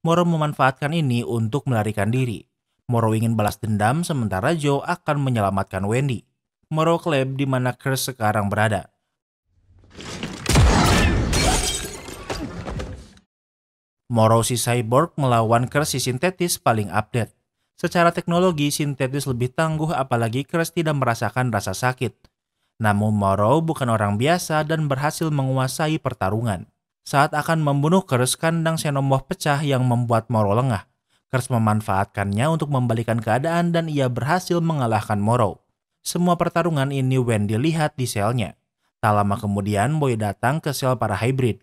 Morrow memanfaatkan ini untuk melarikan diri. Morrow ingin balas dendam sementara Joe akan menyelamatkan Wendy. Morrow klaim di mana Curse sekarang berada. Morrow si cyborg melawan Curse si sintetis paling update. Secara teknologi, sintetis lebih tangguh apalagi Curse tidak merasakan rasa sakit. Namun Morrow bukan orang biasa dan berhasil menguasai pertarungan. Saat akan membunuh Curse, kandang Xenomorph pecah yang membuat Morrow lengah. Curse memanfaatkannya untuk membalikan keadaan dan ia berhasil mengalahkan Morrow. Semua pertarungan ini Wendy lihat di selnya. Tak lama kemudian Boy datang ke sel para hybrid.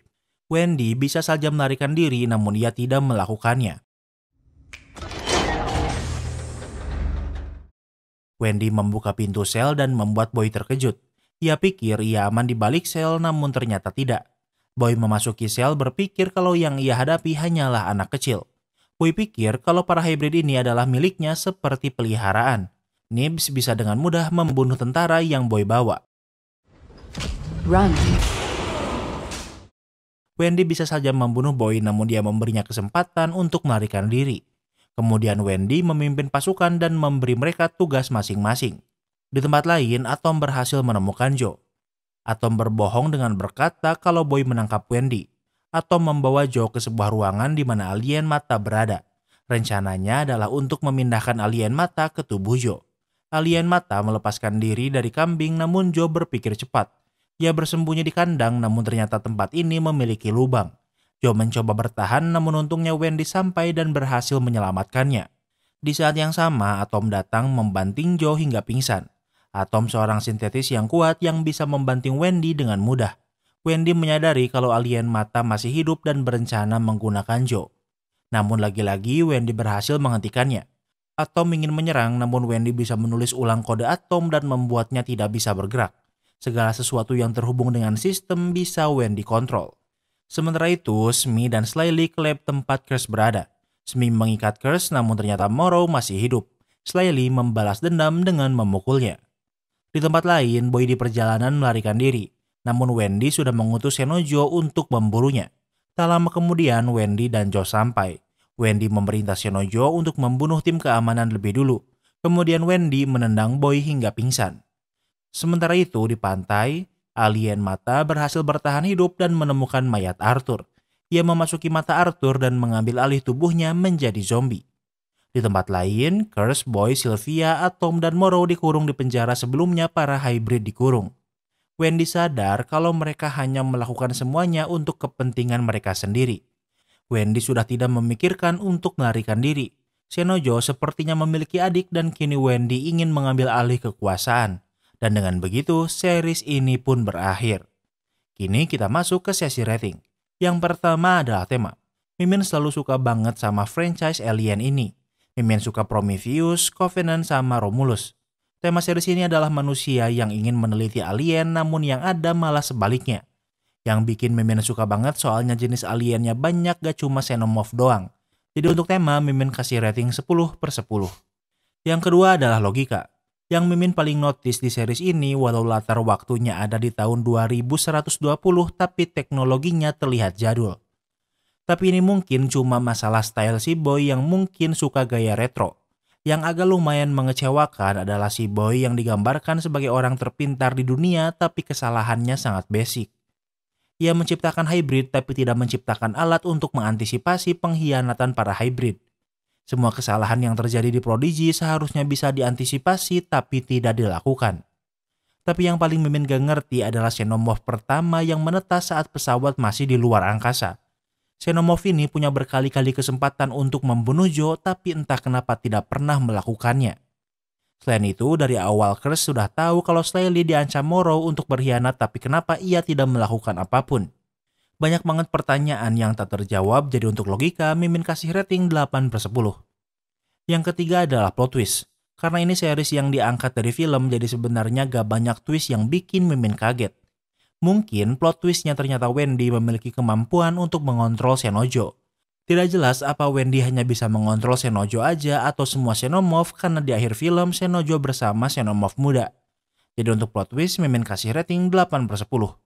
Wendy bisa saja melarikan diri namun ia tidak melakukannya. Wendy membuka pintu sel dan membuat Boy terkejut. Ia pikir ia aman di balik sel namun ternyata tidak. Boy memasuki sel berpikir kalau yang ia hadapi hanyalah anak kecil. Boy pikir kalau para hybrid ini adalah miliknya seperti peliharaan. Nibs bisa dengan mudah membunuh tentara yang Boy bawa. Run. Wendy bisa saja membunuh Boy namun dia memberinya kesempatan untuk melarikan diri. Kemudian Wendy memimpin pasukan dan memberi mereka tugas masing-masing. Di tempat lain, Atom berhasil menemukan Joe. Atom berbohong dengan berkata kalau Boy menangkap Wendy. Atom membawa Joe ke sebuah ruangan di mana alien mata berada. Rencananya adalah untuk memindahkan alien mata ke tubuh Joe. Alien mata melepaskan diri dari kambing namun Joe berpikir cepat. Ia bersembunyi di kandang namun ternyata tempat ini memiliki lubang. Joe mencoba bertahan namun untungnya Wendy sampai dan berhasil menyelamatkannya. Di saat yang sama, Atom datang membanting Joe hingga pingsan. Atom seorang sintetis yang kuat yang bisa membanting Wendy dengan mudah. Wendy menyadari kalau alien mata masih hidup dan berencana menggunakan Joe. Namun lagi-lagi Wendy berhasil menghentikannya. Atom ingin menyerang namun Wendy bisa menulis ulang kode Atom dan membuatnya tidak bisa bergerak. Segala sesuatu yang terhubung dengan sistem bisa Wendy kontrol. Sementara itu, Smee dan Slyly ke lab tempat Curse berada. Smee mengikat Curse namun ternyata Morrow masih hidup. Slyly membalas dendam dengan memukulnya. Di tempat lain, Boy di perjalanan melarikan diri. Namun Wendy sudah mengutus Xeno Joe untuk memburunya. Tak lama kemudian, Wendy dan Joe sampai. Wendy memerintah Xeno Joe untuk membunuh tim keamanan lebih dulu. Kemudian Wendy menendang Boy hingga pingsan. Sementara itu di pantai, alien mata berhasil bertahan hidup dan menemukan mayat Arthur. Ia memasuki mata Arthur dan mengambil alih tubuhnya menjadi zombie. Di tempat lain, Curse, Boy, Sylvia, Atom, dan Morrow dikurung di penjara sebelumnya para hybrid dikurung. Wendy sadar kalau mereka hanya melakukan semuanya untuk kepentingan mereka sendiri. Wendy sudah tidak memikirkan untuk melarikan diri. Xeno Joe sepertinya memiliki adik dan kini Wendy ingin mengambil alih kekuasaan. Dan dengan begitu, series ini pun berakhir. Kini kita masuk ke sesi rating. Yang pertama adalah tema. Mimin selalu suka banget sama franchise Alien ini. Mimin suka Prometheus, Covenant, sama Romulus. Tema series ini adalah manusia yang ingin meneliti alien namun yang ada malah sebaliknya. Yang bikin Mimin suka banget soalnya jenis aliennya banyak gak cuma Xenomorph doang. Jadi untuk tema, Mimin kasih rating 10/10. Yang kedua adalah logika. Yang Mimin paling notice di series ini walau latar waktunya ada di tahun 2120 tapi teknologinya terlihat jadul. Tapi ini mungkin cuma masalah style si boy yang mungkin suka gaya retro. Yang agak lumayan mengecewakan adalah si boy yang digambarkan sebagai orang terpintar di dunia tapi kesalahannya sangat basic. Ia menciptakan hybrid tapi tidak menciptakan alat untuk mengantisipasi pengkhianatan para hybrid. Semua kesalahan yang terjadi di Prodigy seharusnya bisa diantisipasi tapi tidak dilakukan. Tapi yang paling Mimin gak ngerti adalah Xenomorph pertama yang menetas saat pesawat masih di luar angkasa. Xenomorph ini punya berkali-kali kesempatan untuk membunuh Joe tapi entah kenapa tidak pernah melakukannya. Selain itu, dari awal Chris sudah tahu kalau Slayly diancam Morrow untuk berkhianat tapi kenapa ia tidak melakukan apapun. Banyak banget pertanyaan yang tak terjawab, jadi untuk logika Mimin kasih rating 8/10. Yang ketiga adalah plot twist. Karena ini series yang diangkat dari film, jadi sebenarnya gak banyak twist yang bikin Mimin kaget. Mungkin plot twistnya ternyata Wendy memiliki kemampuan untuk mengontrol Xenojo. Tidak jelas apa Wendy hanya bisa mengontrol Xenojo aja atau semua Xenomorph karena di akhir film Xenojo bersama Xenomorph muda. Jadi untuk plot twist Mimin kasih rating 8/10.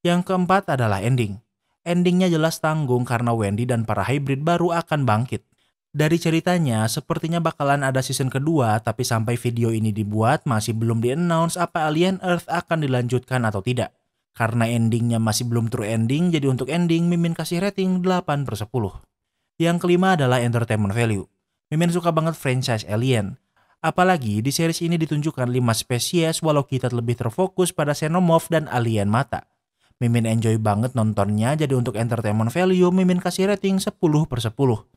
Yang keempat adalah ending. Endingnya jelas tanggung karena Wendy dan para hybrid baru akan bangkit. Dari ceritanya sepertinya bakalan ada season kedua tapi sampai video ini dibuat masih belum di-announce apa Alien Earth akan dilanjutkan atau tidak. Karena endingnya masih belum true ending, jadi untuk ending Mimin kasih rating 8/10. Yang kelima adalah entertainment value. Mimin suka banget franchise Alien. Apalagi di series ini ditunjukkan 5 spesies walau kita lebih terfokus pada Xenomorph dan alien mata. Mimin enjoy banget nontonnya, jadi untuk entertainment value Mimin kasih rating 10/10.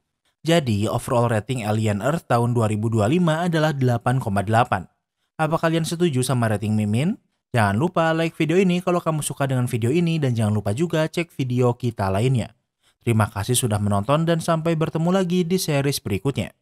Jadi overall rating Alien Earth tahun 2025 adalah 8,8. Apa kalian setuju sama rating Mimin? Jangan lupa like video ini kalau kamu suka dengan video ini dan jangan lupa juga cek video kita lainnya. Terima kasih sudah menonton dan sampai bertemu lagi di series berikutnya.